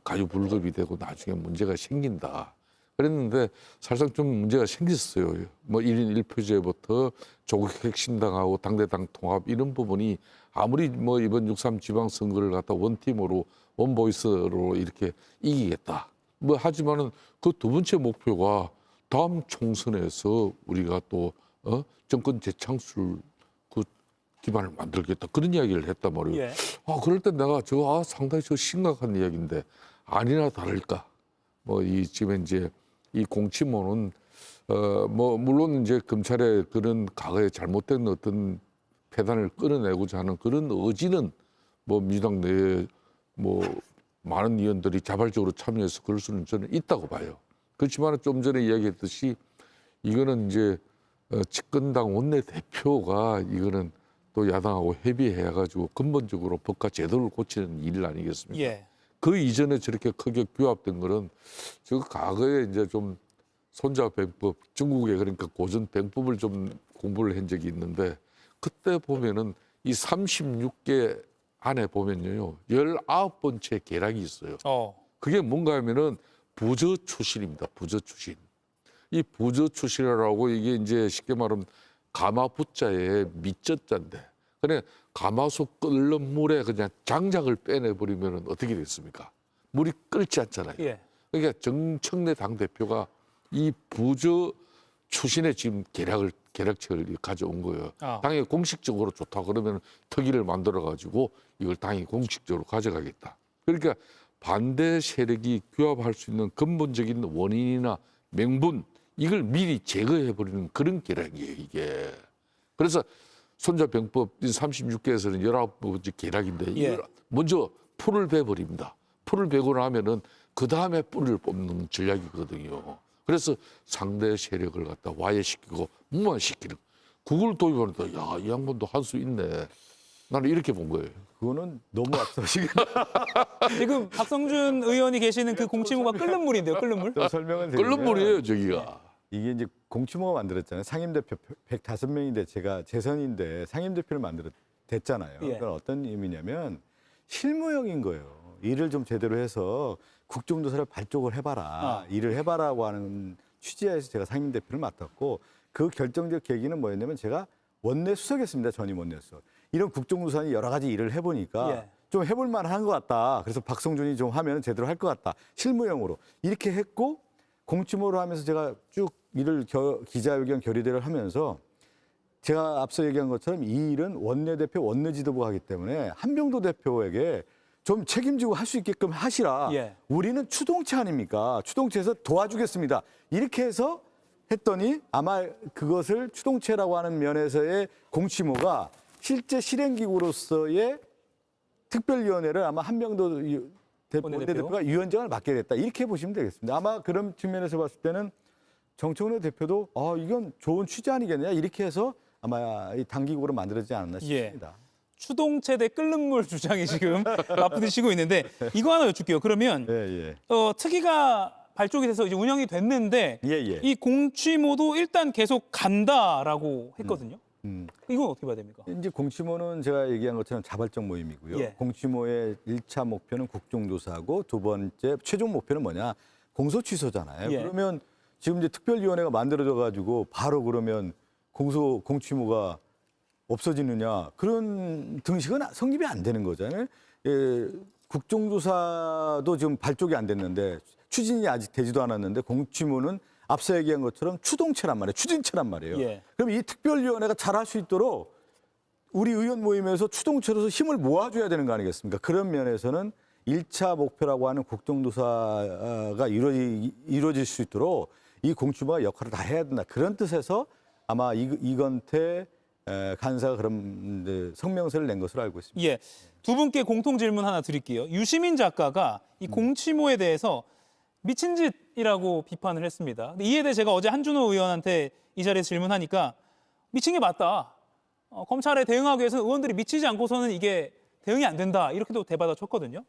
가유불급이 되고 나중에 문제가 생긴다. 그랬는데 사실상 좀 문제가 생겼어요. 뭐 1인 1표제부터 조국 핵심당하고 당대당 통합 이런 부분이 아무리 뭐 이번 6.3 지방선거를 갖다 원팀으로 원보이스로 이렇게 이기겠다. 뭐 하지만은 그 두 번째 목표가 다음 총선에서 우리가 또 정권 재창출 그 기반을 만들겠다 그런 이야기를 했단 말이에요. 예. 그럴 때 내가 상당히 심각한 이야기인데 아니나 다를까. 뭐 이 지금 이제 이 공치모는 뭐 물론 이제 검찰의 그런 과거에 잘못된 어떤 폐단을 끌어내고자 하는 그런 의지는 뭐 민주당 내에 뭐 많은 의원들이 자발적으로 참여해서 그럴 수는 저는 있다고 봐요. 그렇지만 좀 전에 이야기했듯이 이거는 이제 집권당 원내대표가 이거는 또 야당하고 협의해가지고 근본적으로 법과 제도를 고치는 일 아니겠습니까? 예. 그 이전에 저렇게 크게 규합된 거는 저 과거에 이제 좀 손자병법, 중국의 그러니까 고전 병법을 좀 공부를 한 적이 있는데 그때 보면은 이 36개 안에 보면요 19번째 계략이 있어요. 그게 뭔가 하면은 부저 출신입니다. 부저 출신. 이 부저 출신이라고 이게 이제 쉽게 말하면 가마부자에 밑저자인데 그래 가마솥 끓는 물에 그냥 장작을 빼내버리면 어떻게 됐습니까? 물이 끓지 않잖아요. 예. 그러니까 정청래 당대표가 이 부저 출신의 지금 계략책을 가져온 거예요. 당이 공식적으로 좋다 그러면 특위를 만들어가지고 이걸 당이 공식적으로 가져가겠다. 그러니까 반대 세력이 규합할 수 있는 근본적인 원인이나 명분 이걸 미리 제거해버리는 그런 계략이에요, 이게. 그래서 손자병법 36개에서는 19번째 계략인데 이걸 먼저 풀을 베버립니다. 풀을 베고 나면은 그 다음에 뿌리를 뽑는 전략이거든요. 그래서 상대 세력을 갖다 와해시키고 무마시키는 그걸 도입하는데 야, 이 양반도 할 수 있네. 나는 이렇게 본 거예요. 그거는 너무 앞서시고 지금 박성준 의원이 계시는 그 공치모가 끓는 물인데요, 끓는 물? 설명을 끓는 물이에요, 저기가. 이게 이제 공치모가 만들었잖아요. 상임대표 105명인데 제가 재선인데 상임대표를 됐잖아요. 그건 어떤 의미냐면 실무형인 거예요. 일을 좀 제대로 해서 국정조사를 발족을 해봐라. 일을 해봐라고 하는 취지에서 제가 상임대표를 맡았고 그 결정적 계기는 뭐였냐면 제가 원내 수석이었습니다. 전임 원내 수석. 이런 국정조사는 여러 가지 일을 해보니까 좀 해볼 만한 것 같다. 그래서 박성준이 좀 하면 제대로 할 것 같다. 실무형으로. 이렇게 했고 공치모로 하면서 제가 쭉 일을 기자회견 결의대를 하면서 제가 앞서 얘기한 것처럼 이 일은 원내대표, 원내지도부가 하기 때문에 한병도 대표에게 좀 책임지고 할 수 있게끔 하시라. 우리는 추동체 아닙니까? 추동체에서 도와주겠습니다. 이렇게 해서 했더니 아마 그것을 추동체라고 하는 면에서의 공치모가 실제 실행기구로서의 특별위원회를 아마 한병도 원내대표가 위원장을 맡게 됐다. 이렇게 보시면 되겠습니다. 아마 그런 측면에서 봤을 때는 정청래 대표도 이건 좋은 취지 아니겠냐 이렇게 해서 아마 이 단기국으로 만들어지지 않았나 싶습니다. 추동체 대 끓는 물 주장이 지금 맞부딪히고 있는데 이거 하나 여쭐게요. 그러면 특위가 발족이 돼서 이제 운영이 됐는데 이 공치모도 일단 계속 간다라고 했거든요. 이건 어떻게 봐야 됩니까? 이제 공치모는 제가 얘기한 것처럼 자발적 모임이고요. 공치모의 1차 목표는 국정조사고 두 번째 최종 목표는 뭐냐? 공소 취소잖아요. 그러면 지금 이제 특별위원회가 만들어져 가지고 바로 그러면 공치모가 없어지느냐? 그런 등식은 성립이 안 되는 거잖아요. 국정조사도 지금 발족이 안 됐는데 추진이 아직 되지도 않았는데 공치모는 앞서 얘기한 것처럼 추동체란 말이에요. 추진체란 말이에요. 그럼 이 특별위원회가 잘할 수 있도록 우리 의원 모임에서 추동체로서 힘을 모아줘야 되는 거 아니겠습니까? 그런 면에서는 1차 목표라고 하는 국정조사가 이루어질 수 있도록 이 공치모가 역할을 다 해야 된다. 그런 뜻에서 아마 이건태 간사가 그런 성명서를 낸 것으로 알고 있습니다. 두 분께 공통 질문 하나 드릴게요. 유시민 작가가 이 공치모에 대해서 미친 짓이라고 비판을 했습니다. 근데 이에 대해 제가 어제 한준호 의원한테 이 자리에서 질문하니까 미친 게 맞다. 검찰에 대응하기 위해서는 의원들이 미치지 않고서는 이게 대응이 안 된다. 이렇게도 대받아 쳤거든요.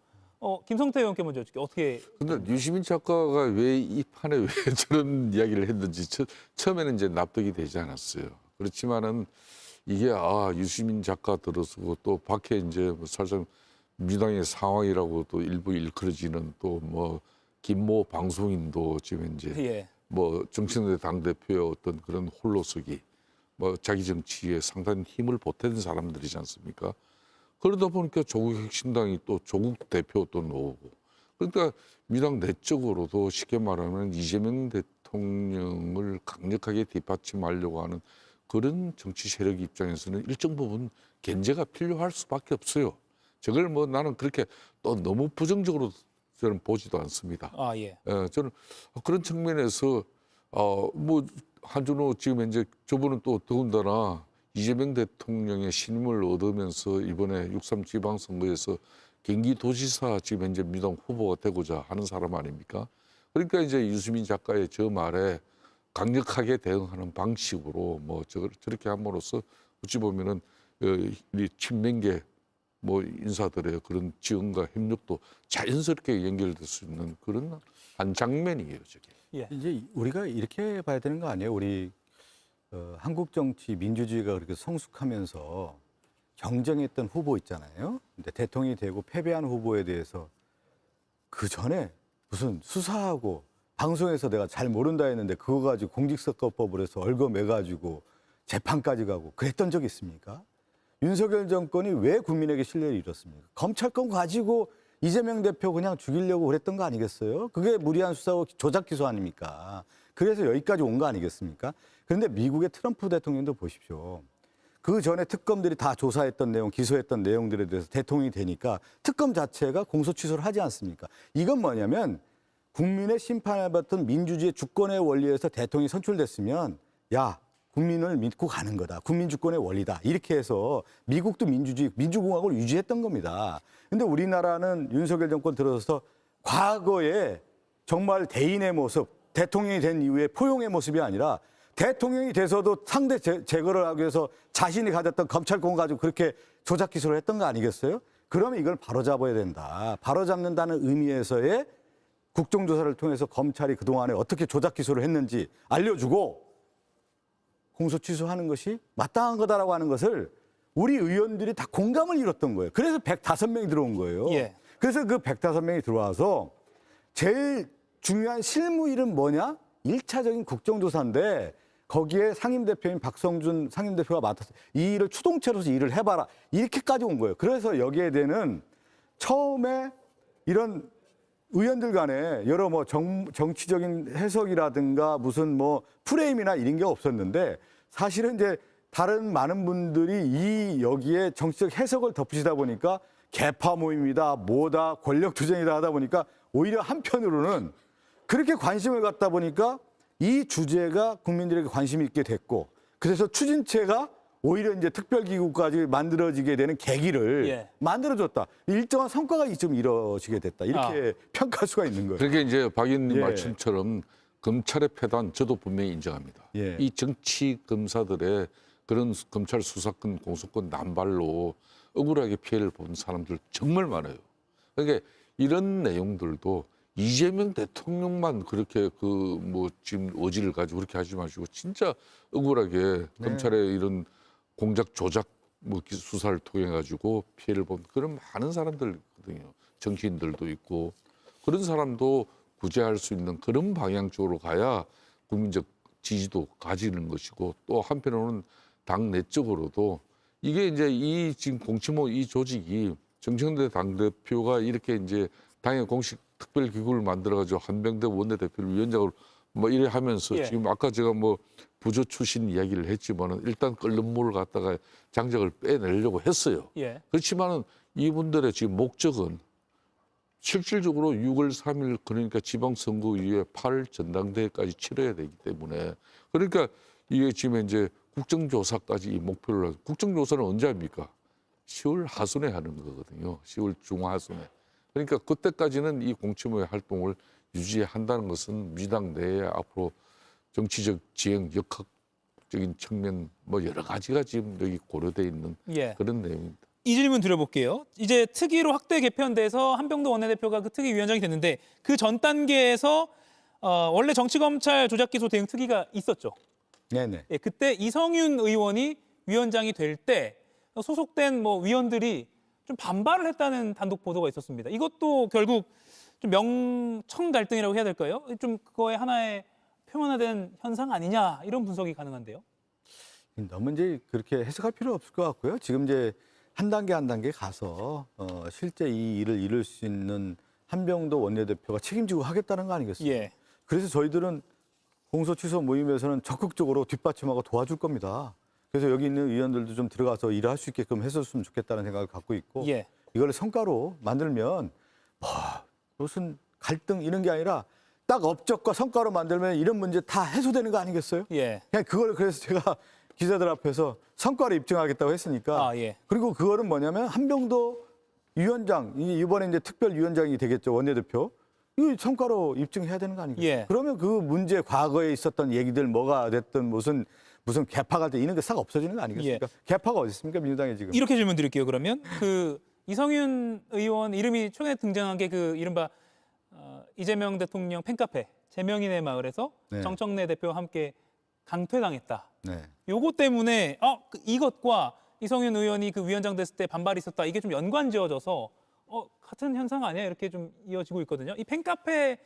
김성태 의원께 먼저 여쭐게요. 어떻게? 근데 유시민 작가가 왜 이 판에 왜 저런 이야기를 했는지 처음에는 이제 납득이 되지 않았어요. 그렇지만은 이게 유시민 작가 들어서고 또 밖에 이제 뭐 사실상 민주당의 상황이라고 또 일부 일컬어지는 또 뭐 김모 방송인도 지금 이제 예. 뭐 정치인의 당 대표의 어떤 그런 홀로서기, 뭐 자기 정치에 상당히 힘을 보태는 사람들이지 않습니까? 그러다 보니까 조국 혁신당이 또 조국 대표 또 나오고, 그러니까 민주당 내적으로도 쉽게 말하면 이재명 대통령을 강력하게 뒷받침하려고 하는 그런 정치 세력 입장에서는 일정 부분 견제가 필요할 수밖에 없어요. 저걸 뭐 나는 그렇게 또 너무 부정적으로 저는 보지도 않습니다. 아, 예. 저는 그런 측면에서 뭐 한준호 지금 이제 저분은 또 더군다나 이재명 대통령의 신임을 얻으면서 이번에 6.3 지방선거에서 경기도지사 지금 현재 민주당 후보가 되고자 하는 사람 아닙니까? 그러니까 이제 유수민 작가의 저 말에 강력하게 대응하는 방식으로 뭐 저렇게 함으로써 어찌 보면은 이 친명계 뭐 인사들의 그런 지원과 협력도 자연스럽게 연결될 수 있는 그런 한 장면이에요, 저게. 예. 이제 우리가 이렇게 봐야 되는 거 아니에요? 우리 한국 정치 민주주의가 그렇게 성숙하면서 경쟁했던 후보 있잖아요. 근데 대통령이 되고 패배한 후보에 대해서 그 전에 무슨 수사하고 방송에서 내가 잘 모른다 했는데 그거 가지고 공직선거법을 해서 얽어매가지고 재판까지 가고 그랬던 적이 있습니까? 윤석열 정권이 왜 국민에게 신뢰를 잃었습니까? 검찰권 가지고 이재명 대표 그냥 죽이려고 그랬던 거 아니겠어요? 그게 무리한 수사와 조작 기소 아닙니까? 그래서 여기까지 온 거 아니겠습니까? 그런데 미국의 트럼프 대통령도 보십시오. 그 전에 특검들이 다 조사했던 내용, 기소했던 내용들에 대해서 대통령이 되니까 특검 자체가 공소 취소를 하지 않습니까? 이건 뭐냐면 국민의 심판을 받던 민주주의 주권의 원리에서 대통령이 선출됐으면 야, 국민을 믿고 가는 거다. 국민 주권의 원리다. 이렇게 해서 미국도 민주주의, 민주공화국을 유지했던 겁니다. 근데 우리나라는 윤석열 정권 들어서서 과거에 정말 대인의 모습, 대통령이 된 이후에 포용의 모습이 아니라 대통령이 돼서도 상대 제거를 하기 위해서 자신이 가졌던 검찰권 가지고 그렇게 조작 기소를 했던 거 아니겠어요? 그러면 이걸 바로잡아야 된다. 바로잡는다는 의미에서의 국정조사를 통해서 검찰이 그동안에 어떻게 조작 기소를 했는지 알려주고 공소 취소하는 것이 마땅한 거다라고 하는 것을 우리 의원들이 다 공감을 이뤘던 거예요. 그래서 105명이 들어온 거예요. 예. 그래서 그 105명이 들어와서 제일 중요한 실무일은 뭐냐? 1차적인 국정조사인데 거기에 상임대표인 박성준 상임대표가 맡아서 이 일을 추동체로서 일을 해봐라. 이렇게까지 온 거예요. 그래서 여기에 대해는 처음에 이런 의원들 간에 여러 뭐 정치적인 해석이라든가 무슨 뭐 프레임이나 이런 게 없었는데 사실은 이제 다른 많은 분들이 이 여기에 정치적 해석을 덧붙이다 보니까 개파 모임이다, 뭐다, 권력 투쟁이다 하다 보니까 오히려 한편으로는 그렇게 관심을 갖다 보니까 이 주제가 국민들에게 관심이 있게 됐고 그래서 추진체가 오히려 이제 특별기구까지 만들어지게 되는 계기를 예. 만들어줬다. 일정한 성과가 좀 이루어지게 됐다. 이렇게 평가할 수가 있는 거예요. 그러니까 이제 박 의원님 예. 말씀처럼 검찰의 패단 저도 분명히 인정합니다. 예. 이 정치 검사들의 그런 검찰 수사권, 공소권 남발로 억울하게 피해를 본 사람들 정말 많아요. 그러니까 이런 내용들도 이재명 대통령만 그렇게 그 뭐 지금 의지를 가지고 그렇게 하지 마시고 진짜 억울하게 검찰의 이런 공작 조작 뭐 수사를 통해 가지고 피해를 본 그런 많은 사람들거든요. 정치인들도 있고 그런 사람도 구제할 수 있는 그런 방향 쪽으로 가야 국민적 지지도 가지는 것이고 또 한편으로는 당 내적으로도 이게 이제 이 지금 공치모 이 조직이 정청래 당대표가 이렇게 이제 당의 공식 특별기구를 만들어가지고 한병대 원내대표를 위원장으로 뭐 이래 하면서 예. 지금 아까 제가 뭐 부조 출신 이야기를 했지만은 일단 끓는 물을 갖다가 장작을 빼내려고 했어요. 예. 그렇지만은 이분들의 지금 목적은 실질적으로 6월 3일 그러니까 지방선거 이후에 8월 전당대회까지 치러야 되기 때문에 그러니까 이게 지금 이제 국정조사까지 이 목표를 국정조사는 언제 합니까? 10월 하순에 하는 거거든요. 10월 중하순에. 그러니까 그때까지는 이 공치모의 활동을 유지한다는 것은 민주당 내에 앞으로 정치적 지형, 역학적인 측면 뭐 여러 가지가 지금 여기 고려돼 있는 예. 그런 내용입니다. 이 질문 드려볼게요. 이제 특위로 확대 개편돼서 한병도 원내대표가 그 특위 위원장이 됐는데 그 전 단계에서 원래 정치검찰 조작기소 대응 특위가 있었죠. 네네. 예, 그때 이성윤 의원이 위원장이 될 때 소속된 뭐 위원들이 좀 반발을 했다는 단독 보도가 있었습니다. 이것도 결국 좀 명청 갈등이라고 해야 될까요? 좀 그거의 하나의 표면화된 현상 아니냐 이런 분석이 가능한데요. 너무 이제 그렇게 해석할 필요 없을 것 같고요. 지금 이제 한 단계 한 단계 가서 실제 이 일을 이룰 수 있는 한병도 원내대표가 책임지고 하겠다는 거 아니겠습니까? 예. 그래서 저희들은 공소 취소 모임에서는 적극적으로 뒷받침하고 도와줄 겁니다. 그래서 여기 있는 의원들도 좀 들어가서 일을 할 수 있게끔 했었으면 좋겠다는 생각을 갖고 있고 예. 이걸 성과로 만들면 무슨 갈등 이런 게 아니라 딱 업적과 성과로 만들면 이런 문제 다 해소되는 거 아니겠어요? 예. 그냥 그걸 그래서 제가 기자들 앞에서 성과를 입증하겠다고 했으니까 예. 그리고 그거는 뭐냐면 한병도 위원장 이번에 이제 특별위원장이 되겠죠 원내대표 이 성과로 입증해야 되는 거 아니겠어요? 예. 그러면 그 문제 과거에 있었던 얘기들 뭐가 됐든 무슨 개파가 돼 이런 게 싹 없어지는 거 아니겠습니까? 개파가 어디 있습니까 민주당에 지금? 이렇게 질문 드릴게요. 그러면 그 이성윤 의원 이름이 최근에 등장한 게 그 이른바 이재명 대통령 팬카페 제명인의 마을에서 네. 정청래 대표와 함께 강퇴당했다. 네. 요거 때문에 이것과 이성윤 의원이 그 위원장 됐을 때 반발이 있었다. 이게 좀 연관지어져서 같은 현상 아니야? 이렇게 좀 이어지고 있거든요. 이 팬카페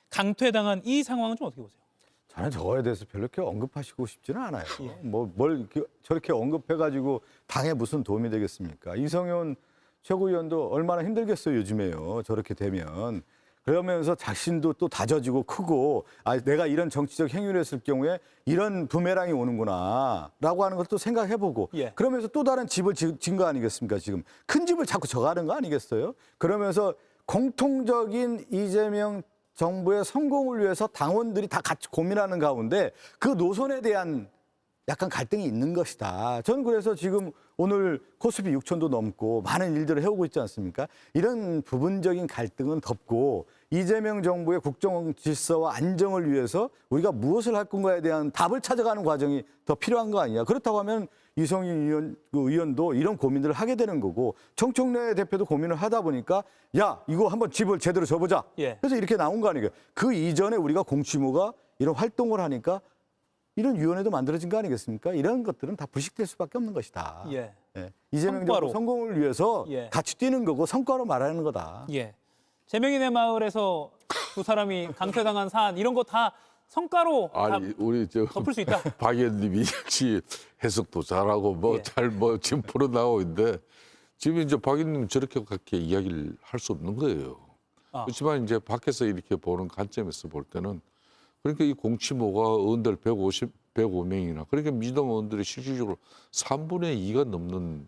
강퇴당한 이 상황은 좀 어떻게 보세요? 저는 저거에 대해서 별로 이렇게 언급하시고 싶지는 않아요. 뭘 저렇게 언급해가지고 당에 무슨 도움이 되겠습니까? 이성윤 최고위원도 얼마나 힘들겠어요 요즘에요. 저렇게 되면. 그러면서 자신도 또 다져지고 크고 내가 이런 정치적 행위를 했을 경우에 이런 부메랑이 오는구나 라고 하는 것도 생각해보고 그러면서 또 다른 집을 진 거 아니겠습니까 지금 큰 집을 자꾸 져가는 거 아니겠어요? 그러면서 공통적인 이재명 정부의 성공을 위해서 당원들이 다 같이 고민하는 가운데 그 노선에 대한 약간 갈등이 있는 것이다. 저는 그래서 지금 오늘 코스피 6천도 넘고 많은 일들을 해오고 있지 않습니까? 이런 부분적인 갈등은 덮고 이재명 정부의 국정 질서와 안정을 위해서 우리가 무엇을 할 건가에 대한 답을 찾아가는 과정이 더 필요한 거 아니냐. 그렇다고 하면 이성윤 의원도 이런 고민들을 하게 되는 거고 정청래 대표도 고민을 하다 보니까 야 이거 한번 집을 제대로 져보자. 그래서 이렇게 나온 거 아니에요. 그 이전에 우리가 공치모가 이런 활동을 하니까 이런 위원회도 만들어진 거 아니겠습니까? 이런 것들은 다 불식될 수밖에 없는 것이다. 이재명 정부 성공을 위해서 같이 뛰는 거고 성과로 말하는 거다. 제명인의 마을에서 두 사람이 강퇴당한 사안 이런 거 다 성과로 우리 덮을 수 있다. 박 의원님이 역시 해석도 잘하고 지금 풀어나오고 있는데 지금 이제 박 의원님 저렇게 이야기를 할 수 없는 거예요. 그렇지만 이제 밖에서 이렇게 보는 관점에서 볼 때는 그러니까 이 공치모가 의원들 105명이나 그러니까 민주당 의원들이 실질적으로 3분의 2가 넘는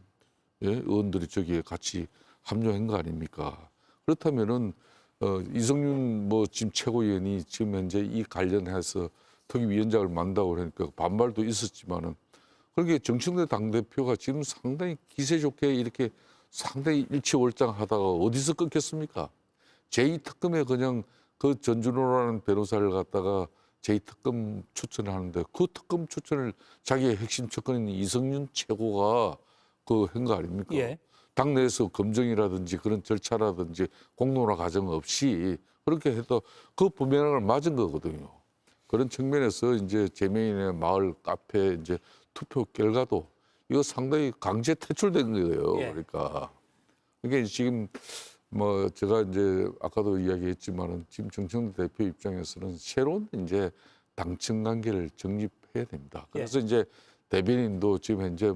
의원들이 저기에 같이 합류한 거 아닙니까? 그렇다면은 이성윤 지금 최고위원이 지금 현재 이 관련해서 특위위원장을 만든다고 그러니까 반발도 있었지만은 그렇게 정청래 당대표가 지금 상당히 기세 좋게 이렇게 상당히 일치월장하다가 어디서 끊겼습니까? 제2특검에 그냥 그 전준호라는 변호사를 갖다가 제2특검 추천하는데 그 특검 추천을 자기의 핵심 측근인 이성윤 최고가 한 거 아닙니까? 당내에서 검증이라든지 그런 절차라든지 공론화 과정 없이 그렇게 해도 그 부메랑을 맞은 거거든요. 그런 측면에서 이제 제명인의 마을 카페 이제 투표 결과도 이거 상당히 강제 퇴출된 거예요. 그러니까 이게 지금 제가 이제 아까도 이야기했지만은 지금 정청래 대표 입장에서는 새로운 이제 당청 관계를 정립해야 됩니다. 그래서 이제 대변인도 지금 현재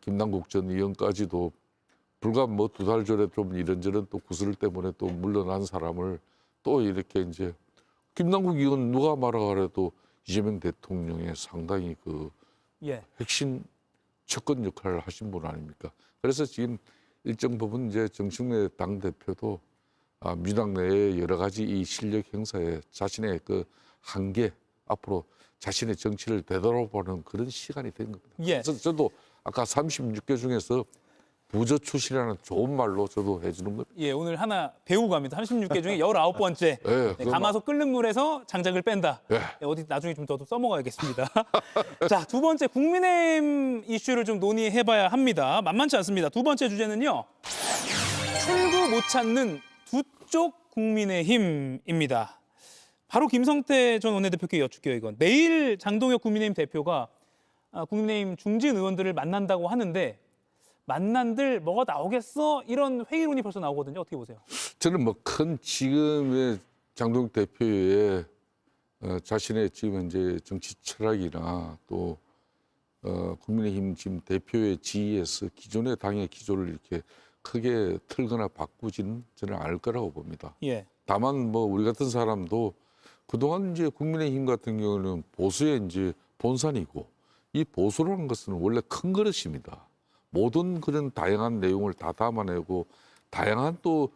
김남국 전 의원까지도 불과 2달 전에 좀 이런저런 또 구설 때문에 또 물러난 사람을 또 이렇게 이제 김남국 의원 누가 말하라 그래도 이재명 대통령의 상당히 핵심 척근 역할을 하신 분 아닙니까? 그래서 지금 일정 부분 이제 정청래 당대표도 민주당 내의 여러 가지 이 실력 행사에 자신의 그 한계 앞으로 자신의 정치를 되돌아보는 그런 시간이 된 겁니다. 그래서 저도 아까 36개 중에서 부저 출신이라는 좋은 말로 저도 해주는 겁니다. 오늘 하나 배우고 갑니다. 36개 중에 19번째. 가마솥 끓는 물에서 장작을 뺀다. 어디 나중에 좀 더 써먹어야겠습니다. 자, 두 번째 국민의힘 이슈를 좀 논의해봐야 합니다. 만만치 않습니다. 두 번째 주제는요. 출구 못 찾는 두 쪽 국민의힘입니다. 바로 김성태 전 원내대표께 여쭙게요. 이건 내일 장동혁 국민의힘 대표가 국민의힘 중진 의원들을 만난다고 하는데 만난들 뭐가 나오겠어? 이런 회의론이 벌써 나오거든요. 어떻게 보세요? 저는 뭐 큰 지금의 장동혁 대표의 자신의 지금 현재 정치 철학이나 또 국민의힘 지금 대표의 지위에서 기존의 당의 기조를 이렇게 크게 틀거나 바꾸지는 저는 않을 거라고 봅니다. 예. 다만 뭐 우리 같은 사람도 그동안 이제 국민의힘 같은 경우는 보수의 이제 본산이고 이 보수라는 것은 원래 큰 그릇입니다. 모든 그런 다양한 내용을 다 담아내고 다양한 또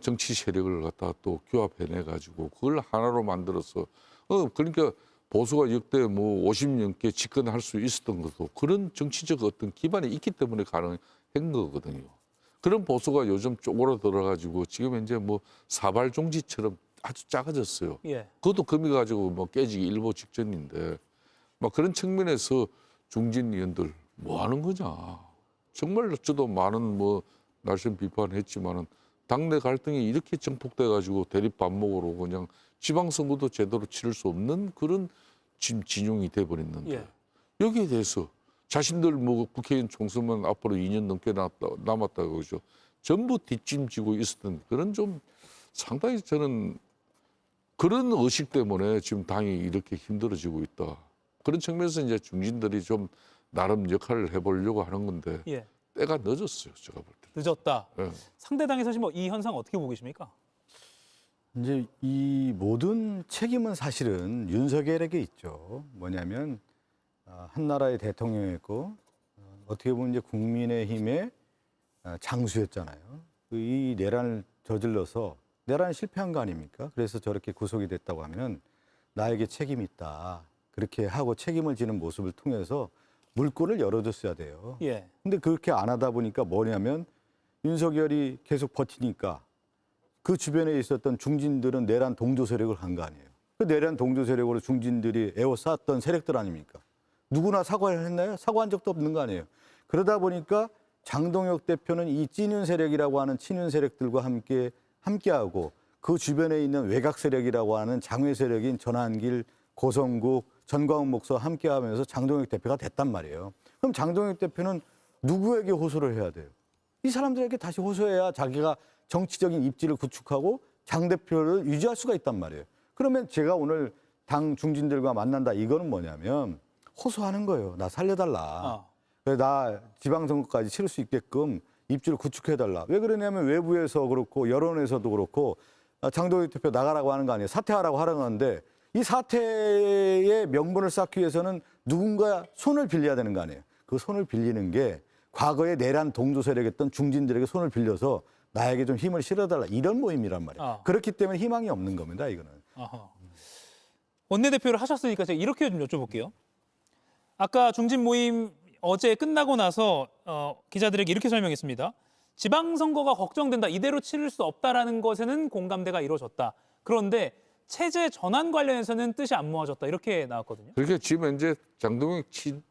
정치 세력을 갖다 또 규합해내 가지고 그걸 하나로 만들어서 그러니까 보수가 역대 뭐 50년께 집권할 수 있었던 것도 그런 정치적 어떤 기반이 있기 때문에 가능한 거거든요. 그런 보수가 요즘 쪼그라들어 가지고 지금 현재 뭐 사발종지처럼 아주 작아졌어요. 예. 그것도 금이 가지고 뭐 깨지기 일보 직전인데 막 그런 측면에서 중진 의원들 뭐 하는 거냐. 정말 저도 많은 뭐 날선 비판했지만은 당내 갈등이 이렇게 증폭돼 가지고 대립 반목으로 그냥 지방선거도 제대로 치를 수 없는 그런 지금 진용이 돼 버렸는데 예. 여기에 대해서 자신들 뭐 국회의원 총선만 앞으로 2년 넘게 남았다고 그러죠. 전부 뒷짐지고 있었던 그런 좀 상당히 저는 그런 의식 때문에 지금 당이 이렇게 힘들어지고 있다. 그런 측면에서 이제 중진들이 좀 나름 역할을 해보려고 하는 건데 예. 때가 늦었어요. 제가 볼 때. 늦었다. 예. 상대당에서 지금 이 현상 어떻게 보고 계십니까? 이제 이 모든 책임은 사실은 윤석열에게 있죠. 뭐냐면 한 나라의 대통령이었고 어떻게 보면 이제 국민의힘의 장수였잖아요. 이 내란을 저질러서 내란이 실패한 거 아닙니까? 그래서 저렇게 구속이 됐다고 하면 나에게 책임이 있다. 그렇게 하고 책임을 지는 모습을 통해서 물꼬를 열어줬어야 돼요. 예. 근데 그렇게 안 하다 보니까 뭐냐면 윤석열이 계속 버티니까 그 주변에 있었던 중진들은 내란 동조 세력을 간 거 아니에요. 그 내란 동조 세력으로 중진들이 에워쌌던 세력들 아닙니까? 누구나 사과를 했나요? 사과한 적도 없는 거 아니에요. 그러다 보니까 장동혁 대표는 이 찐윤 세력이라고 하는 친윤 세력들과 함께하고 그 주변에 있는 외곽 세력이라고 하는 장외 세력인 전한길, 고성국, 전광훈 목사와 함께하면서 장동혁 대표가 됐단 말이에요. 그럼 장동혁 대표는 누구에게 호소를 해야 돼요? 이 사람들에게 다시 호소해야 자기가 정치적인 입지를 구축하고 장 대표를 유지할 수가 있단 말이에요. 그러면 제가 오늘 당 중진들과 만난다. 이거는 뭐냐면 호소하는 거예요. 나 살려달라. 나 지방선거까지 치를 수 있게끔 입지를 구축해달라. 왜 그러냐면 외부에서 그렇고 여론에서도 그렇고 장동혁 대표 나가라고 하는 거 아니에요. 사퇴하라고 하라고 하는데 이 사퇴의 명분을 쌓기 위해서는 누군가 손을 빌려야 되는 거 아니에요. 그 손을 빌리는 게 과거에 내란 동조 세력이었던 중진들에게 손을 빌려서 나에게 좀 힘을 실어달라. 이런 모임이란 말이에요. 그렇기 때문에 희망이 없는 겁니다. 이거는. 아하. 원내대표를 하셨으니까 제가 이렇게 좀 여쭤볼게요. 아까 중진 모임 어제 끝나고 나서 기자들에게 이렇게 설명했습니다. 지방선거가 걱정된다. 이대로 치를 수 없다라는 것에는 공감대가 이루어졌다. 그런데 체제 전환 관련해서는 뜻이 안 모아졌다. 이렇게 나왔거든요. 그러니까 지금 이제 장동혁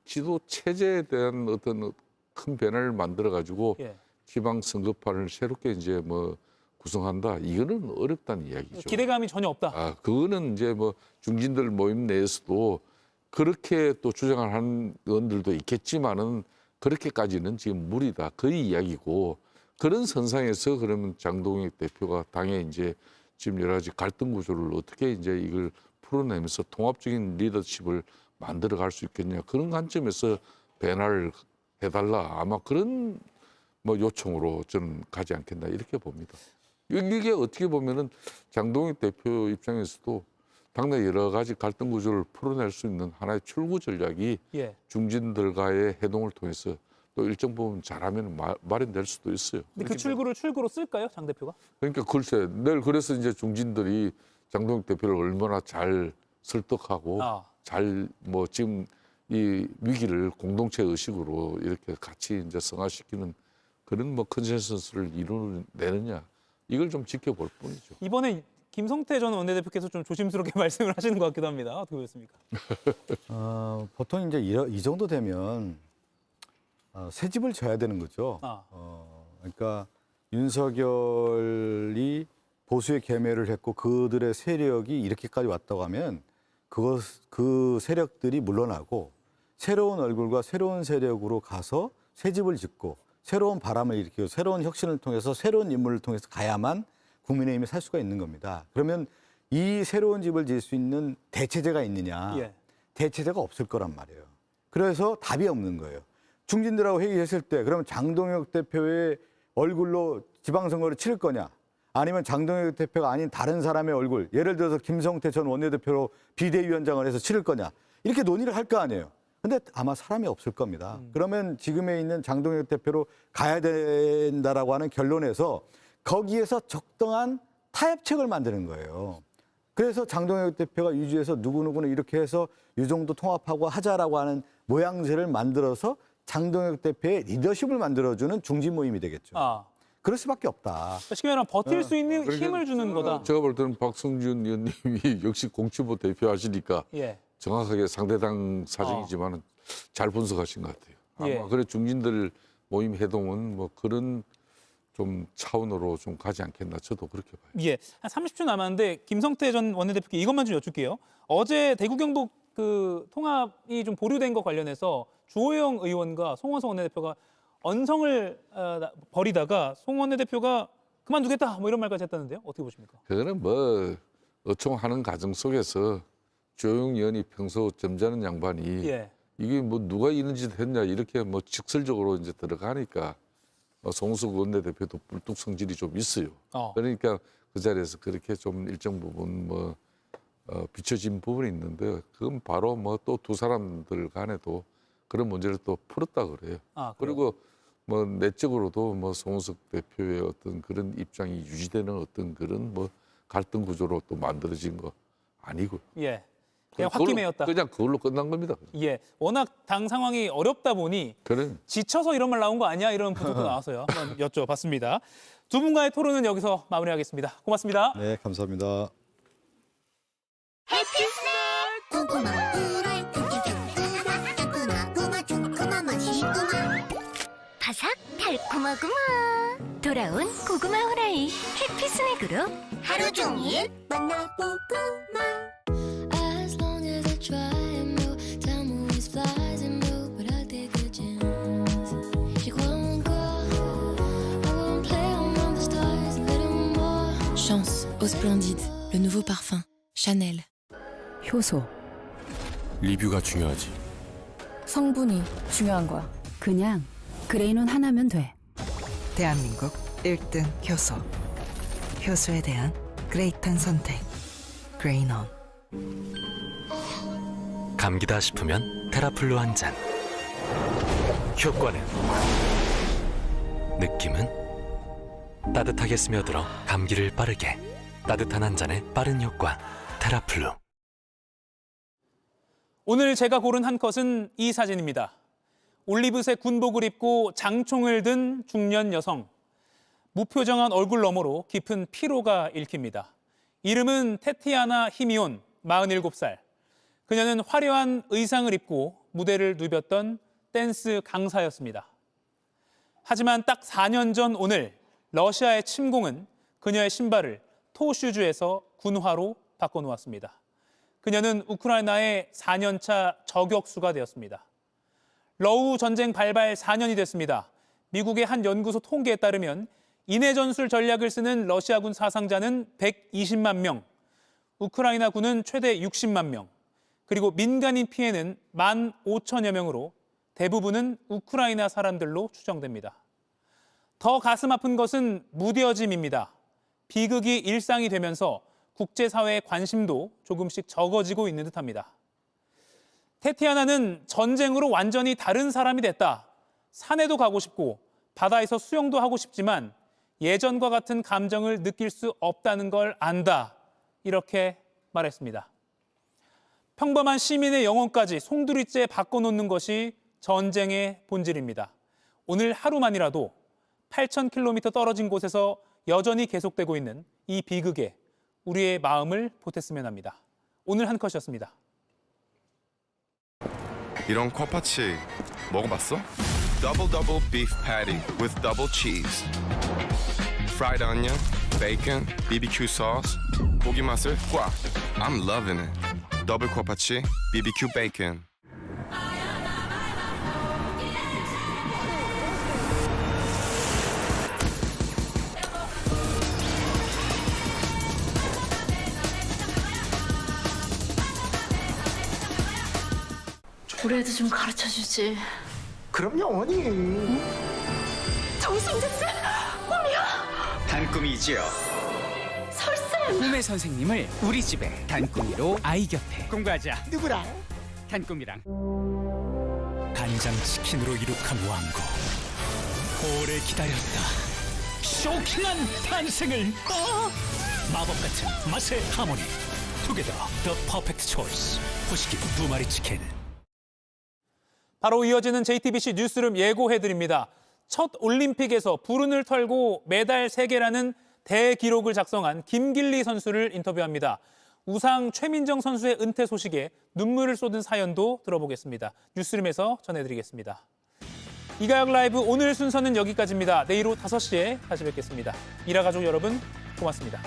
지도 체제에 대한 어떤 큰 변화를 만들어 가지고 예. 지방선거판을 새롭게 이제 뭐 구성한다. 이거는 어렵다는 이야기죠. 기대감이 전혀 없다. 아, 그거는 이제 뭐 중진들 모임 내에서도 그렇게 또 주장을 하는 의원들도 있겠지만은 그렇게까지는 지금 무리다. 그 이야기고 그런 선상에서 그러면 장동혁 대표가 당에 이제 지금 여러 가지 갈등 구조를 어떻게 이제 이걸 풀어내면서 통합적인 리더십을 만들어 갈 수 있겠냐. 그런 관점에서 변화를 해달라. 아마 그런 뭐 요청으로 저는 가지 않겠나 이렇게 봅니다. 이게 어떻게 보면은 장동혁 대표 입장에서도 당내 여러 가지 갈등 구조를 풀어낼 수 있는 하나의 출구 전략이 예. 중진들과의 회동을 통해서 또 일정 부분 잘하면 마련될 수도 있어요. 근데 그 출구로 쓸까요, 장 대표가? 그러니까 글쎄, 내일 그래서 이제 중진들이 장동혁 대표를 얼마나 잘 설득하고 잘 뭐 지금 이 위기를 공동체 의식으로 이렇게 같이 이제 승화시키는 그런 뭐 컨센서스를 이루내느냐 이걸 좀 지켜볼 뿐이죠. 이번에 김성태 전 원내대표께서 좀 조심스럽게 말씀을 하시는 것 같기도 합니다. 어떻게 보셨습니까? 보통 이제 이 정도 되면 새 집을 져야 되는 거죠. 그러니까 윤석열이 보수의 계매를 했고 그들의 세력이 이렇게까지 왔다고 하면 그 세력들이 물러나고 새로운 얼굴과 새로운 세력으로 가서 새 집을 짓고 새로운 바람을 일으키고 새로운 혁신을 통해서 새로운 인물을 통해서 가야만 국민의힘이 살 수가 있는 겁니다. 그러면 이 새로운 집을 지을 수 있는 대체제가 있느냐? 예. 대체제가 없을 거란 말이에요. 그래서 답이 없는 거예요. 중진들하고 회의했을 때 그러면 장동혁 대표의 얼굴로 지방선거를 치를 거냐? 아니면 장동혁 대표가 아닌 다른 사람의 얼굴, 예를 들어서 김성태 전 원내대표로 비대위원장을 해서 치를 거냐? 이렇게 논의를 할 거 아니에요. 근데 아마 사람이 없을 겁니다. 그러면 지금에 있는 장동혁 대표로 가야 된다라고 하는 결론에서 거기에서 적당한 타협책을 만드는 거예요. 그래서 장동혁 대표가 유지해서 누구누구는 이렇게 해서 이 정도 통합하고 하자라고 하는 모양새를 만들어서 장동혁 대표의 리더십을 만들어주는 중진 모임이 되겠죠. 그럴 수밖에 없다. 쉽게 말하면 버틸 수 있는 그러니까 힘을 주는 거다. 제가 볼 때는 박성준 의원님이 역시 공치보 대표하시니까 예. 정확하게 상대당 사정이지만 잘 분석하신 것 같아요. 아마 예. 그래 중진들 모임 해동은 뭐 그런 좀 차원으로 좀 가지 않겠나 저도 그렇게 봐요. 예, 한 30초 남았는데 김성태 전 원내대표께 이것만 좀 여쭐게요. 어제 대구 경북 그 통합이 좀 보류된 것 관련해서 주호영 의원과 송원석 원내대표가 언성을 벌이다가 송 원내대표가 그만두겠다 뭐 이런 말까지 했다는데요. 어떻게 보십니까? 그거는 뭐 어총하는 과정 속에서 조용 의원이 평소 점잖은 양반이 예. 이게 뭐 누가 이런 짓 했냐 이렇게 뭐 직설적으로 이제 들어가니까 송원석 원내대표도 불뚝 성질이 좀 있어요. 그러니까 그 자리에서 그렇게 좀 일정 부분 뭐 비춰진 부분이 있는데 그건 바로 뭐 또 두 사람들 간에도 그런 문제를 또 풀었다 그래요. 그리고 뭐 내적으로도 뭐 송원석 대표의 어떤 그런 입장이 유지되는 어떤 그런 뭐 갈등 구조로 또 만들어진 거 아니고요. 예. 그냥 홧김에였다. 그냥 그걸로 끝난 겁니다. 예. 워낙 당 상황이 어렵다 보니 그래. 지쳐서 이런 말 나온 거 아니야? 이런 분석도 나와서요. 한번 여쭤봤습니다. 두 분과의 토론은 여기서 마무리하겠습니다. 고맙습니다. 네, 감사합니다. 고구마 후라이 고구마 맛있구마 바삭 달콤하구마 돌아온 고구마 후라이 해피 스낵으로 하루 종일 만나보구마 Chance au Splendide, le nouveau parfum, Chanel. 효소. 리뷰가 중요하지. 성분이 중요한 거야. 그냥 그레이논 하나면 돼. 대한민국 1등 효소. 효소에 대한 그레이트한 선택. 그레이논. 감기다 싶으면 테라플루 한 잔. 효과는? 느낌은? 따뜻하게 스며들어 감기를 빠르게. 따뜻한 한 잔의 빠른 효과. 테라플루. 오늘 제가 고른 한 컷은 이 사진입니다. 올리브색 군복을 입고 장총을 든 중년 여성. 무표정한 얼굴 너머로 깊은 피로가 읽힙니다. 이름은 테티아나 히미온, 47살. 그녀는 화려한 의상을 입고 무대를 누볐던 댄스 강사였습니다. 하지만 딱 4년 전 오늘 러시아의 침공은 그녀의 신발을 토슈즈에서 군화로 바꿔놓았습니다. 그녀는 우크라이나의 4년차 저격수가 되었습니다. 러우 전쟁 발발 4년이 됐습니다. 미국의 한 연구소 통계에 따르면 인해 전술 전략을 쓰는 러시아군 사상자는 120만 명, 우크라이나군은 최대 60만 명, 그리고 민간인 피해는 15,000여 명으로 대부분은 우크라이나 사람들로 추정됩니다. 더 가슴 아픈 것은 무뎌짐입니다. 비극이 일상이 되면서 국제사회의 관심도 조금씩 적어지고 있는 듯합니다. 테티아나는 전쟁으로 완전히 다른 사람이 됐다. 산에도 가고 싶고 바다에서 수영도 하고 싶지만 예전과 같은 감정을 느낄 수 없다는 걸 안다. 이렇게 말했습니다. 평범한 시민의 영혼까지 송두리째 바꿔놓는 것이 전쟁의 본질입니다. 오늘 하루만이라도 8,000km 떨어진 곳에서 여전히 계속되고 있는 이 비극에 우리의 마음을 보탰으면 합니다. 오늘 한 컷이었습니다. 이런 컵파치 먹어봤어? Double beef patty with double cheese, fried onion, bacon, BBQ sauce, 고기 맛을 꽉. I'm loving it. 더블 컵파치 BBQ bacon. 우리 애도 좀 가르쳐주지. 그럼요, 어머니. 정승재 꿈이야? 단꿈이지요. 설쌤. 꿈의 선생님을 우리 집에 단꿈이로 아이 곁에 공부하자. 누구랑? 단꿈이랑. 간장치킨으로 이룩한 왕국. 오래 기다렸다. 쇼킹한 탄생을. 마법 같은 맛의 하모니. 투게더 더 퍼펙트 초이스. 후식이 2마리 치킨. 바로 이어지는 JTBC 뉴스룸 예고해드립니다. 첫 올림픽에서 불운을 털고 메달 3개라는 대기록을 작성한 김길리 선수를 인터뷰합니다. 우상 최민정 선수의 은퇴 소식에 눈물을 쏟은 사연도 들어보겠습니다. 뉴스룸에서 전해드리겠습니다. 이가역 라이브 오늘 순서는 여기까지입니다. 내일 오후 5시에 다시 뵙겠습니다. 일화가족 여러분 고맙습니다.